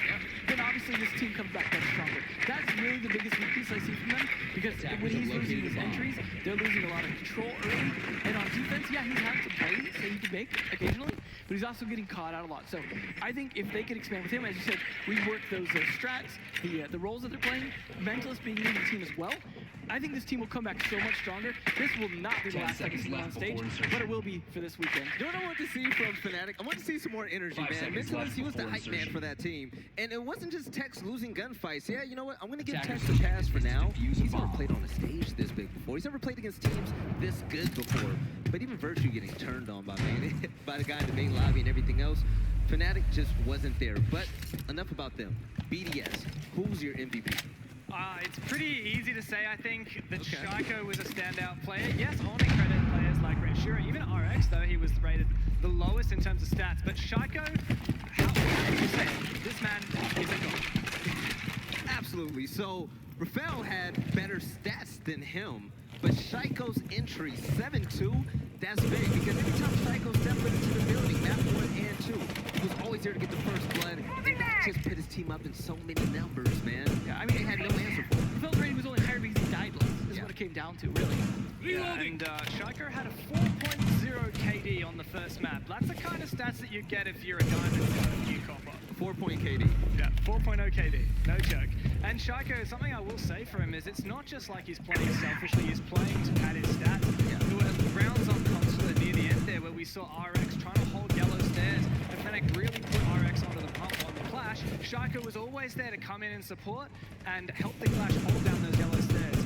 then obviously this team comes back much stronger. That's really the biggest weakness I see from them, because when he's losing his entries, they're losing a lot of control early, and on defense, yeah, he's had some plays that he can make occasionally, but he's also getting caught out a lot. So I think if they can expand with him, as you said, we work those strats, the roles that they're playing, Mentalist being in the team as well, I think this team will come back so much stronger. This will not be the last time we see them on stage, but it will be for this weekend. You know what I want to see from Fnatic? I want to see some more energy, man. Mentalist, he was the hype man for that team. And it wasn't just Tex losing gunfights. Yeah, you know what? I'm going to give Tex a pass for now. He's never played on a stage this big before. He's never played against teams this good before. But even Virtue getting turned on by the guy in the main lobby and everything else, Fnatic just wasn't there. But enough about them. BDS, who's your MVP? It's pretty easy to say, I think, that Shaiko was a standout player. Yes, I want to credit players like Red Shura. Even RX, though, he was rated the lowest in terms of stats. But Shaiko, how do you say it? This man is a god. Absolutely. So, Rafael had better stats than him, but Shaiko's entry, 7-2, that's big, because every time Shaiko stepped into the building, map 1 and 2, he was always there to get the first blood, and that just put his team up in so many numbers, man. Yeah, I mean, they had no answer for it. Rafael's rating was only higher because he died less, is what it came down to, really. Yeah, and Shaiko had a 4.0 KD on the first map. That's the kind of stats that you get if you're a diamond or a new copper. 4-point KD. Yeah, 4.0 KD, no joke. And Shaiko, something I will say for him is it's not just like he's playing selfishly, he's playing to pad his stats. Yeah. There were rounds on Consulate near the end there where we saw RX trying to hold yellow stairs, and Fnatic really put RX onto the pump on the Clash. Shaiko was always there to come in and support and help the Clash hold down those yellow stairs.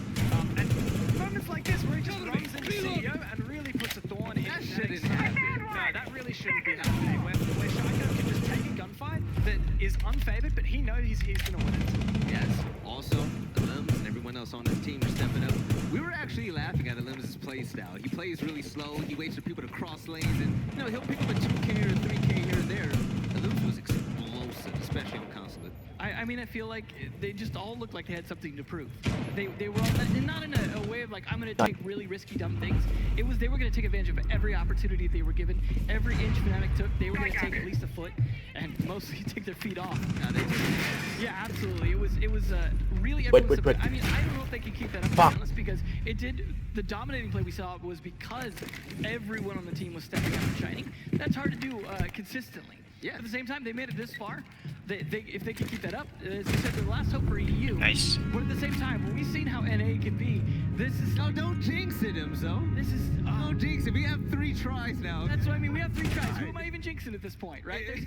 And moments like this where he just runs into CEO and really puts a thorn in that shouldn't happen. No, that really shouldn't be happening. Where Shaiko can just take a gunfight that is unfavored, but he knows he's going to win it. Yes. Also, Limbs and everyone else on his team are stepping up. We were actually laughing at Limbs' play style. He plays really slow. He waits for people to cross lanes, and he'll pick up a 2K or 3K here and there. Limbs was explosive, especially on Consulate. I mean, I feel like they just all looked like they had something to prove. They were all, and not in a way of like, I'm going to take really risky, dumb things. It was they were going to take advantage of every opportunity they were given. Every inch Fnatic took, they were going to take at least a foot, and mostly take their feet off. Yeah, absolutely. It was really everyone. I mean, I don't know if they can keep that up, to be honest, because it did. The dominating play we saw was because everyone on the team was stepping up and shining. That's hard to do consistently. Yeah. At the same time, they made it this far. If they can keep that up, as I said, the last hope for EU. Nice. But at the same time, when we've seen how NA can be, this is... No, don't jinx it, Imzo. This is... Don't jinx it. We have 3 tries now. That's what I mean. We have 3 tries. Who am I even jinxing at this point, right?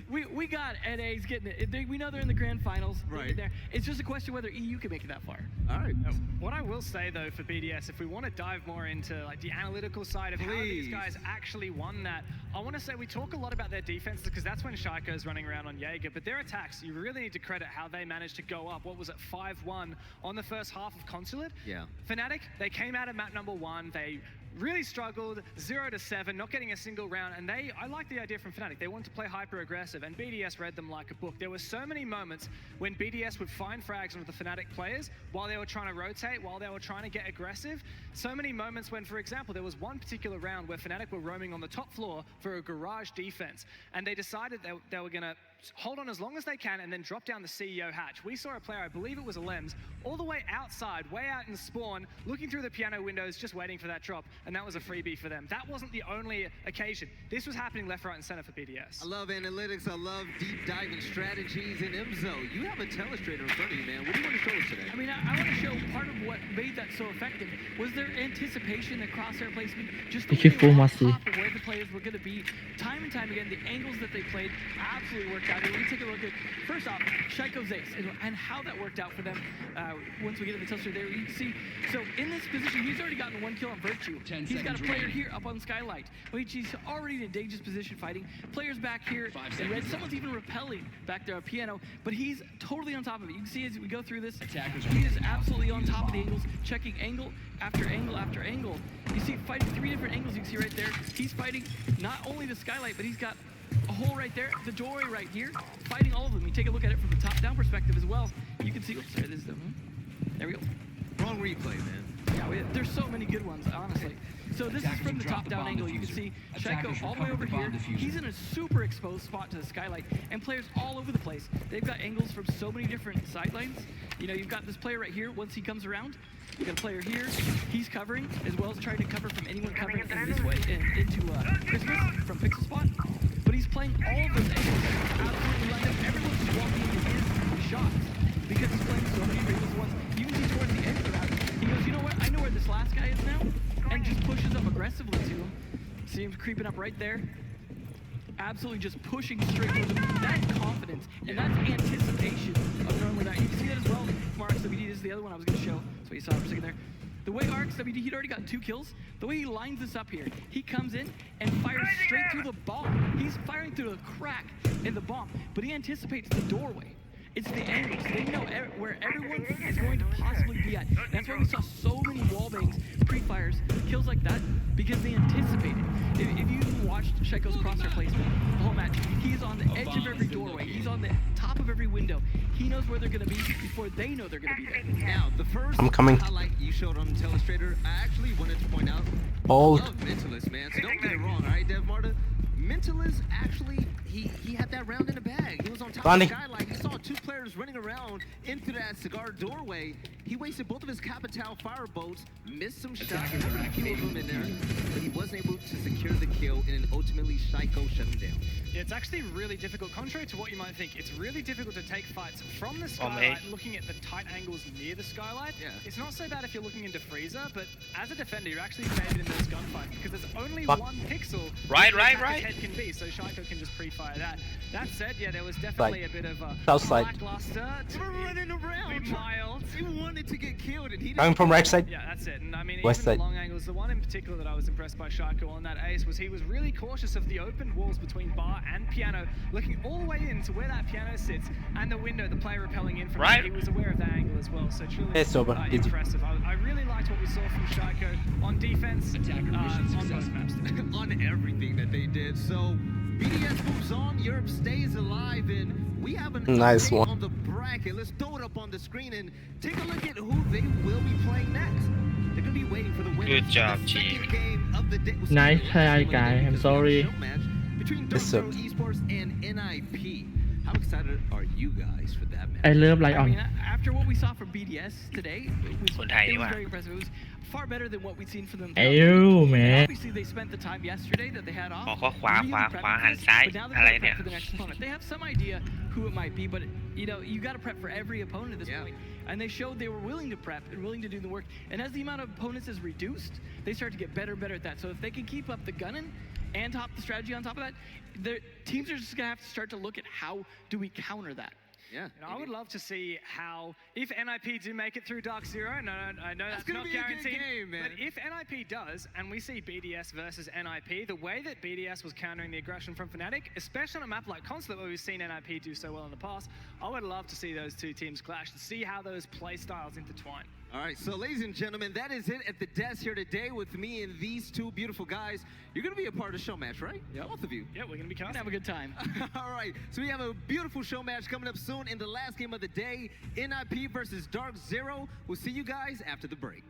We got NA's getting it. We know they're in the grand finals. Right. There. It's just a question whether EU can make it that far. All right. What I will say, though, for BDS, if we want to dive more into like the analytical side of how these guys actually won that, I want to say we talk a lot about their defenses because that's when Shaiko's running around on Jaeger, but their attacks, you really need to credit how they managed to go up. What was it, 5-1 on the first half of Consulate? Yeah. Fnatic, they came out of map number 1, they really struggled, 0 to 7, not getting a single round, and I like the idea from Fnatic. They wanted to play hyper aggressive, and BDS read them like a book. There were so many moments when BDS would find frags onto the Fnatic players while they were trying to rotate, while they were trying to get aggressive. So many moments when, for example, there was one particular round where Fnatic were roaming on the top floor for a garage defense, and they decided they were gonna hold on as long as they can and then drop down the CEO hatch. We saw a player, I believe it was a Lems, all the way outside, way out in spawn, looking through the piano windows, just waiting for that drop, and that was a freebie for them. That wasn't the only occasion. This was happening left, right, and center for BDS. I love analytics, I love deep diving strategies, and Imzo, you have a telestrator in front of you, man. What do you want to show us today? I mean, I want to show part of what made that so effective was their anticipation, the crosshair placement, just the way they were on top of where the players were going to be. Time and time again, the angles that they played absolutely worked out. And when we take a look at, first off, Shaiko's ace and how that worked out for them once we get in the telestrator there. You can see, so in this position, he's already gotten 1 kill on Virtue. He's got a player here up on Skylight, which he's already in a dangerous position fighting. Players back here in red. Someone's even repelling back there on Piano, but he's totally on top of it. You can see as we go through this, he is absolutely on top of the angles, checking angle after angle after angle. You see fighting 3 different angles you can see right there. He's fighting not only the Skylight, but he's got a hole right there, the doorway right here, fighting all of them. You take a look at it from the top-down perspective as well. You can see, oops, sorry, this is there we go. Wrong replay, man. Yeah, there's so many good ones, honestly. So this is from the top-down angle. You can see Shaiko all the way over here. He's in a super exposed spot to the Skylight, and players all over the place. They've got angles from so many different sidelines. You know, you've got this player right here. Once he comes around, you've got a player here. He's covering, as well as trying to cover from anyone covering from this way into Christmas from Pixel Spot. But he's playing all of those angles absolutely random. Everyone's just walking into his shots because he's playing so many angles at once. You can see towards the end of the round, he goes, you know what? I know where this last guy is now, and just pushes up aggressively to him. See him creeping up right there. Absolutely just pushing straight towards him. That's confidence, and that's anticipation of knowing where that. You can see that as well from RXWD. This is the other one I was going to show. That's what you saw for a second there. The way RXWD, he'd already got 2 kills. The way he lines this up here, he comes in and fires straight through the bomb. He's firing through the crack in the bomb, but he anticipates the doorway. It's the angles. They know where everyone is going to possibly be at. That's why we saw so many wall bangs, pre-fires, kills like that, because they anticipated. If you watched Shaiko's crosshair placement the whole match, he's on the edge of every doorway. He's on the top of every window. He knows where they're going to be before they know they're going to be there. Now, the first highlight you showed on the telestrator, I actually wanted to point out, I love Mentalist, man. So don't get it wrong, all right, Dev Marta? Mentalist actually, he had that round in the bag. He was on top of the Skylight. He saw 2 players running around into that cigar doorway. He wasted both of his Capital fire bolts, missed some shots, a few of them in there, but he wasn't able to secure the kill, and then ultimately Shaiko shut him down. Yeah, it's actually really difficult. Contrary to what you might think, it's really difficult to take fights from the Skylight, looking at the tight angles near the Skylight. Yeah. It's not so bad if you're looking into Freezer, but as a defender, you're actually favored in those gunfights because there's only 1 pixel right. head can be, so Shaiko can just pre-fire that. That said, yeah, there was definitely a bit of a lackluster to running around. Mild. He wanted to get killed, and he didn't. Coming from right side. Yeah, that's it. And I mean, West even side. the long angles, the one in particular that I was impressed by Shaiko on that ace was he was really cautious of the open walls between bar and piano, looking all the way into where that piano sits and the window, the player repelling in from it. He was aware of that angle as well, so truly impressive. I really liked what we saw from Shaiko on defense, on both maps. On everything that they did. So BDS moves on, Europe stays alive, and we have an update on the bracket. Let's throw it up on the screen and take a look at who they will be playing next. They're going to be waiting for the winner. Good job, the second game of the day. Nice try, guy. I'm sorry. Between Zero Esports and NIP. How excited are you guys for that match? I love I mean, after what we saw from BDS today, it was very impressive. It was far better than what we'd seen from them. Man. Obviously, they spent the time yesterday that they had off. ขวาหันซ้าย But now they're อะไร going to เนี่ย prep for the next opponent. They have some idea who it might be, but you know, you got to prep for every opponent at this point. And they showed they were willing to prep and willing to do the work. And as the amount of opponents is reduced, they start to get better and better at that. So if they can keep up the gunning and top the strategy on top of that, their teams are just going to have to start to look at how do we counter that. Yeah. You know, I would love to see how, if NIP do make it through Dark Zero, I know that's not guaranteed, game, man. But if NIP does, and we see BDS versus NIP, the way that BDS was countering the aggression from Fnatic, especially on a map like Consulate where we've seen NIP do so well in the past, I would love to see those 2 teams clash, to see how those play styles intertwine. All right, so ladies and gentlemen, that is it at the desk here today with me and these two beautiful guys. You're going to be a part of the show match, right? Yeah. Both of you. Yeah, we're going to be Gonna have a good time. All right, so we have a beautiful show match coming up soon in the last game of the day, NIP versus Dark Zero. We'll see you guys after the break.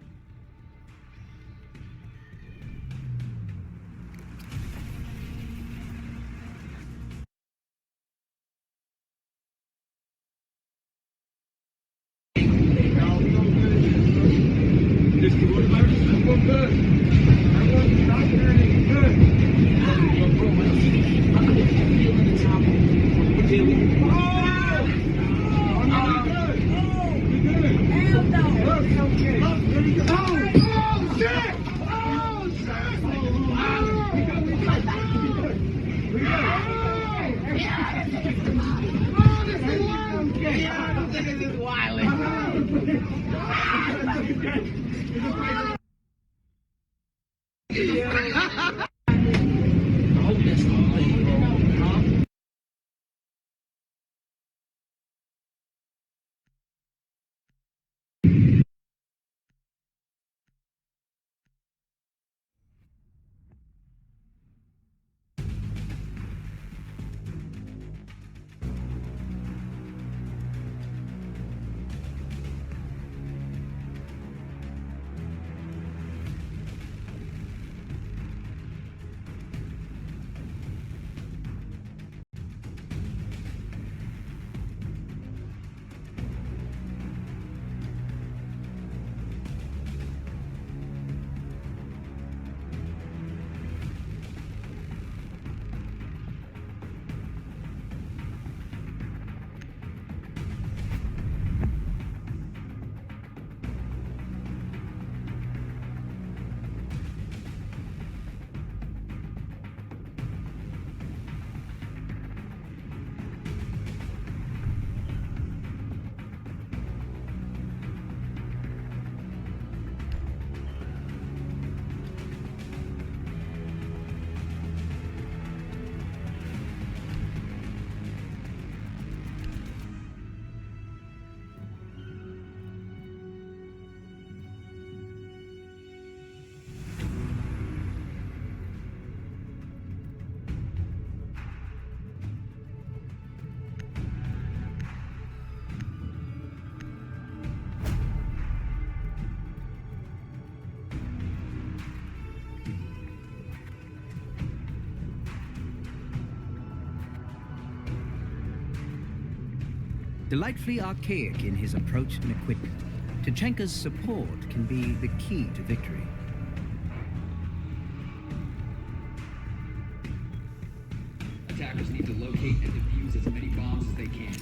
Delightfully archaic in his approach and equipment, Tachenka's support can be the key to victory. Attackers need to locate and defuse as many bombs as they can.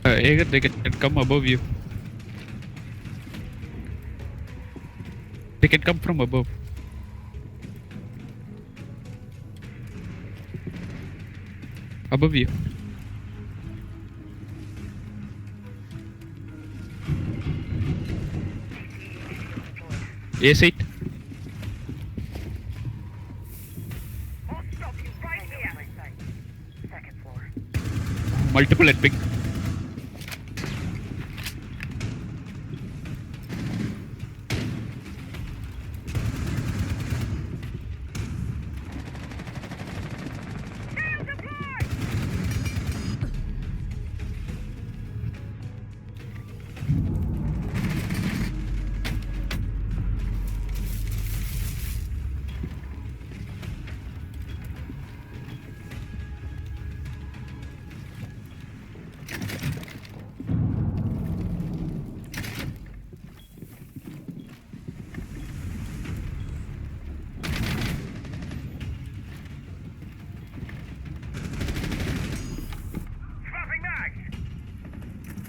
Aegir, they can come above you. They can come from above. Above you. A8. Multiple at big.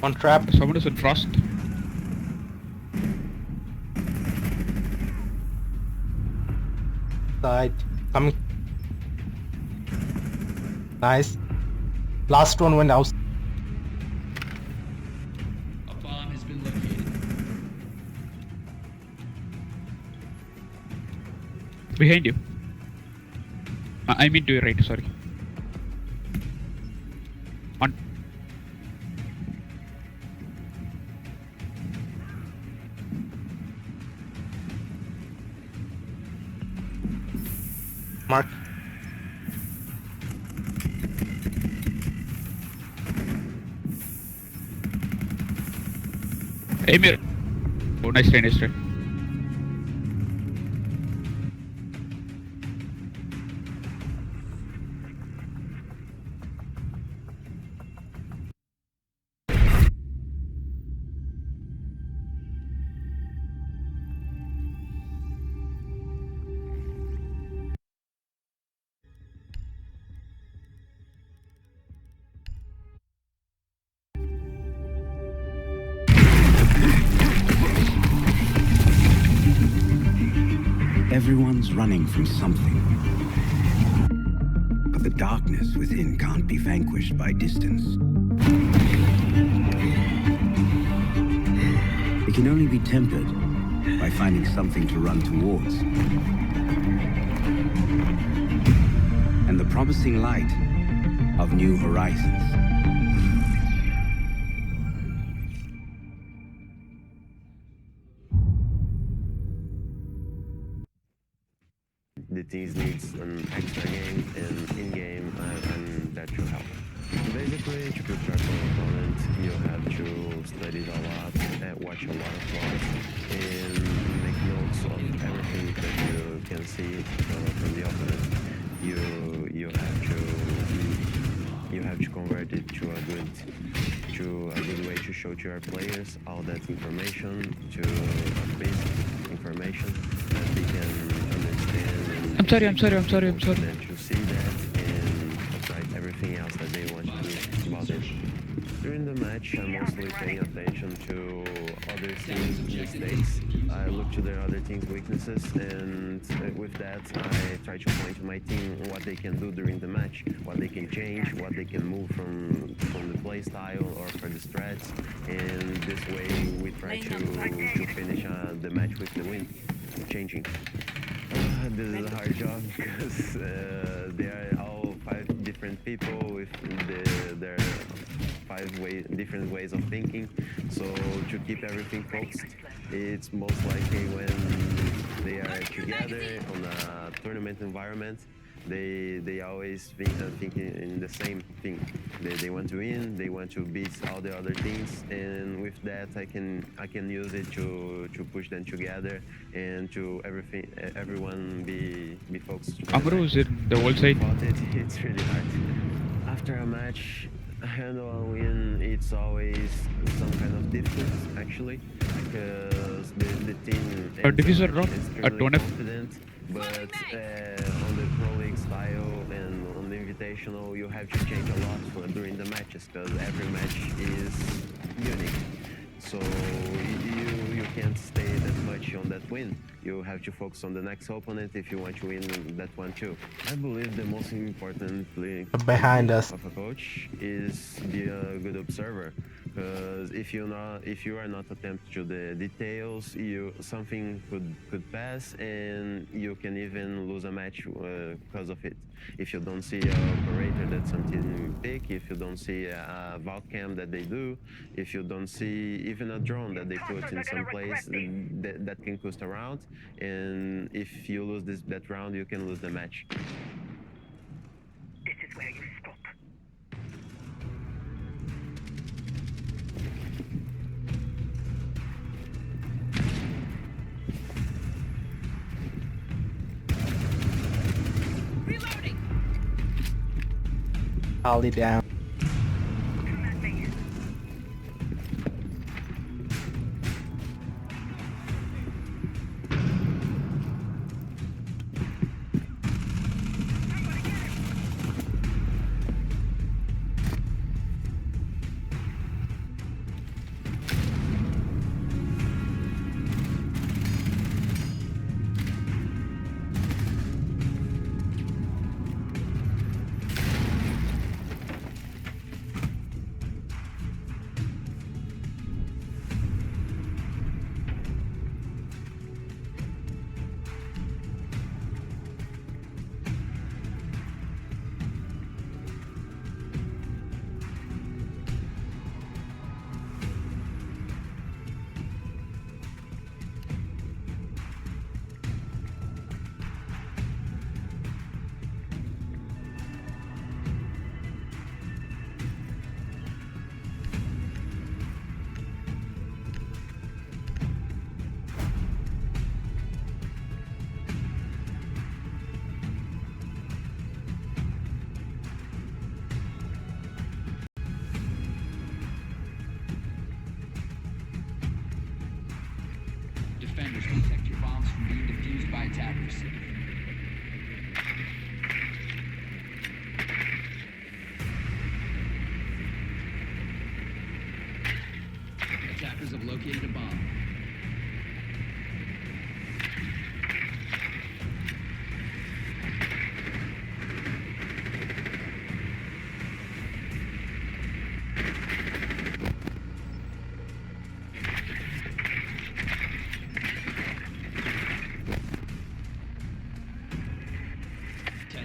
One trap. Someone is in frost. Side. Coming. Nice. Last one went out. A bomb has been located. Behind you. I mean to your right, sorry. On. Mark. Emir. Oh, nice try, nice try. Everyone's running from something. But the darkness within can't be vanquished by distance. It can only be tempered by finding something to run towards. And the promising light of new horizons. The teams needs an extra game and in-game and that should help. Basically, to prepare for an opponent, you have to study a lot, watch a lot of vlogs, and make notes of everything that you can see from the opponent. You have to convert it to a good way to show to your players all that information, to a basic information that they can understand. I'm sorry. That you see that and apply everything else that they want to do about it. During the match, I'm mostly paying attention to other teams' mistakes. I look to their other team's weaknesses, and with that, I try to point to my team what they can do during the match, what they can change, what they can move from the play style or for the strats, and this way we try to finish the match with the win, changing. This is a hard job because they are all 5 different people with their 5 different ways of thinking. So to keep everything focused, it's most likely when they are together on a tournament environment. They always thinking in the same thing. They want to win. They want to beat all the other teams, and with that, I can use it to push them together and to everyone be focused. Amro is in the wall side. It's really hard. After a match, handle a win, it's always some kind of difference actually, because the team diffuser drop at 1F. confident, but on the Pro League style and on the Invitational, you have to change a lot during the matches because every match is unique. So you can't stay that much on that win. You have to focus on the next opponent if you want to win that one too. I believe the most important thing behind us of a coach is be a good observer. Because if you are not attentive to the details, something could pass and you can even lose a match because of it. If you don't see an operator that something big, if you don't see a vault cam that they do, if you don't see even a drone that they put in some place that can coast around, and if you lose that round, you can lose the match. This is where you stop. Ollie down. Defenders, protect your bombs from being defused by attackers. Attackers have located a bomb.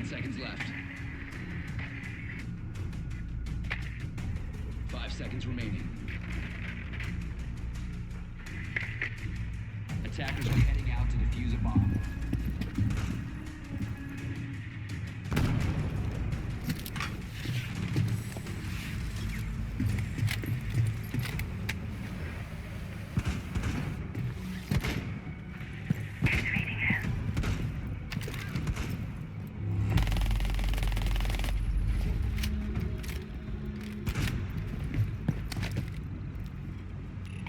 Seconds left. 5 seconds remaining. Attackers are heading out to defuse a bomb.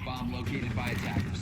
Bomb located by attackers.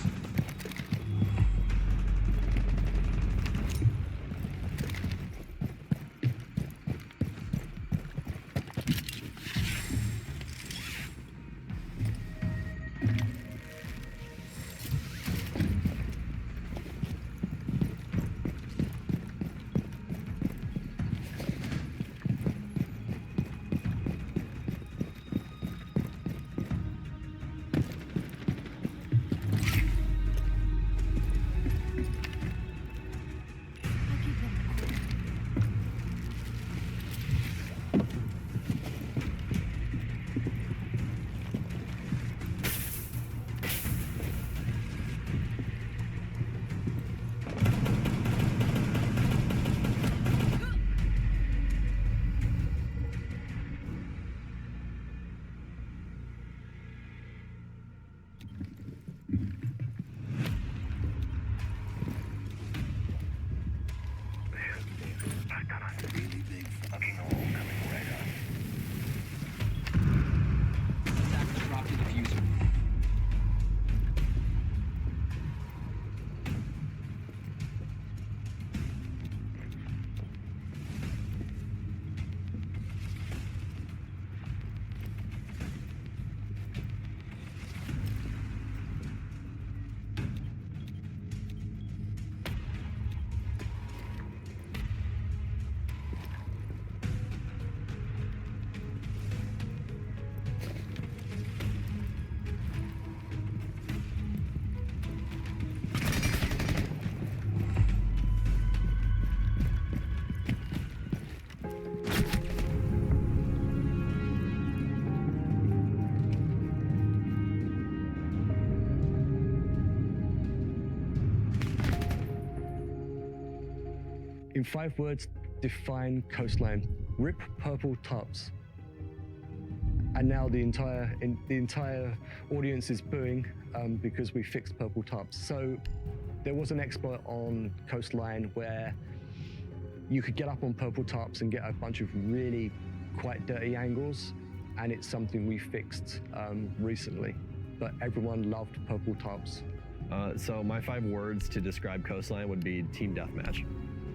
In 5 words, define coastline. Rip purple tops. And now the entire audience is booing because we fixed purple tops. So there was an exploit on Coastline where you could get up on purple tops and get a bunch of really quite dirty angles, and it's something we fixed recently. But everyone loved purple tops. So my 5 words to describe Coastline would be team deathmatch.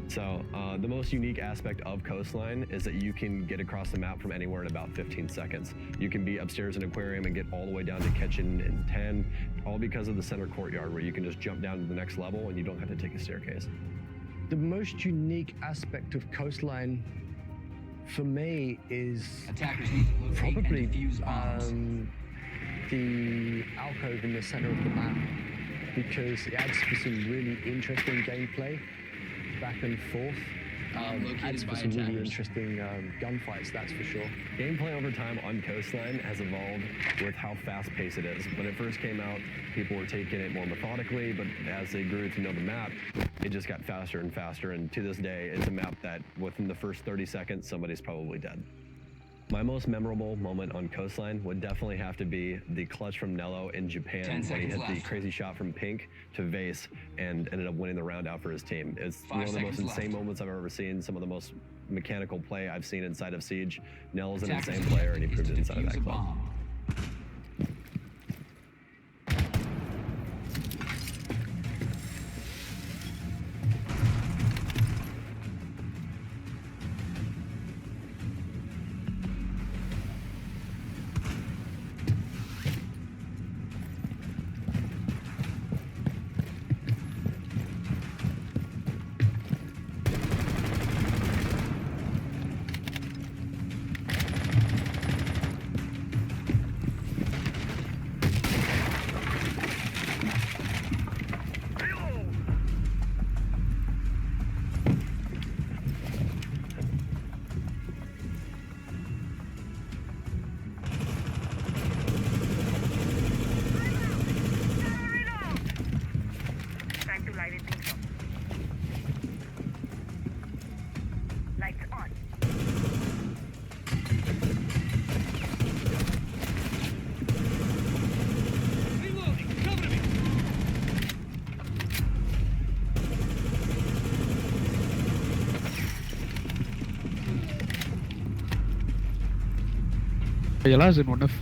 So the most unique aspect of Coastline is that you can get across the map from anywhere in about 15 seconds. You can be upstairs in aquarium and get all the way down to kitchen in 10, all because of the center courtyard where you can just jump down to the next level and you don't have to take a staircase. The most unique aspect of Coastline for me is probably the alcove in the center of the map, because it adds for some really interesting gameplay, back and forth. Adds for some really interesting gunfights, that's for sure. Gameplay over time on Coastline has evolved with how fast-paced it is. When it first came out, people were taking it more methodically, but as they grew to know the map, it just got faster and faster, and to this day, it's a map that within the first 30 seconds, somebody's probably dead. My most memorable moment on Coastline would definitely have to be the clutch from Nello in Japan when he hit the crazy shot from Pink to Vase and ended up winning the round out for his team. It's one of the most insane moments I've ever seen, some of the most mechanical play I've seen inside of Siege. Nello's an insane player, and he proved it inside of that club. Yala's in one of.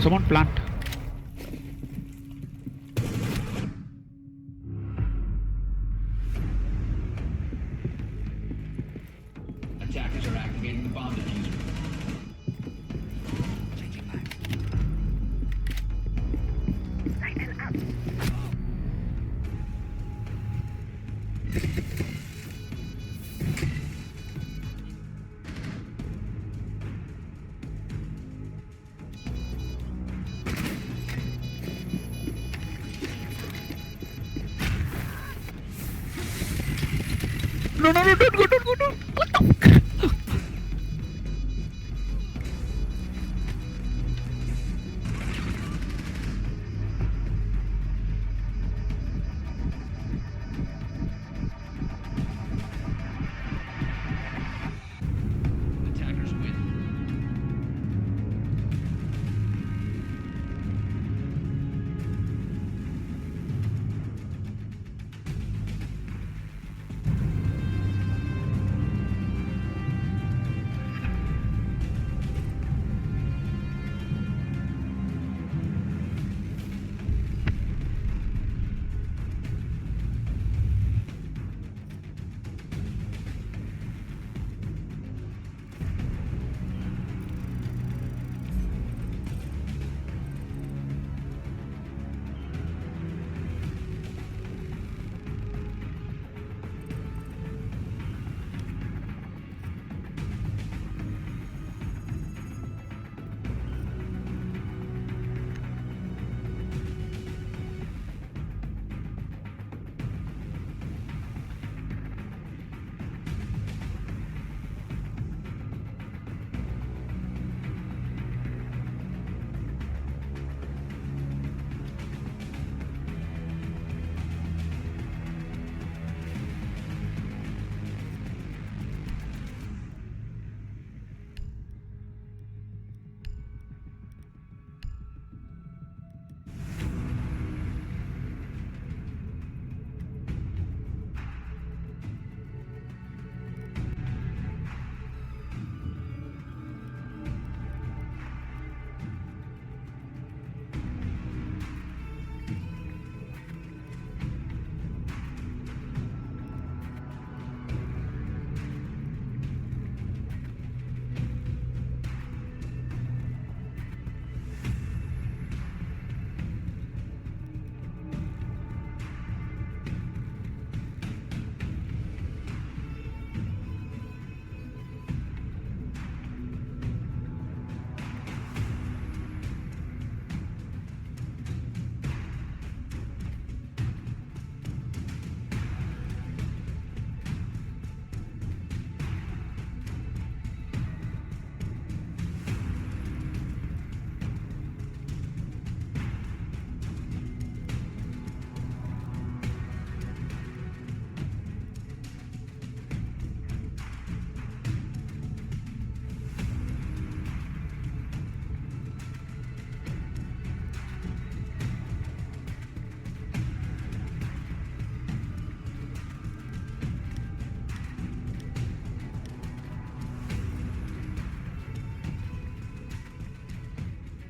Someone plant. Attackers are activating the bomb diffuser. No, don't go. What the fuck?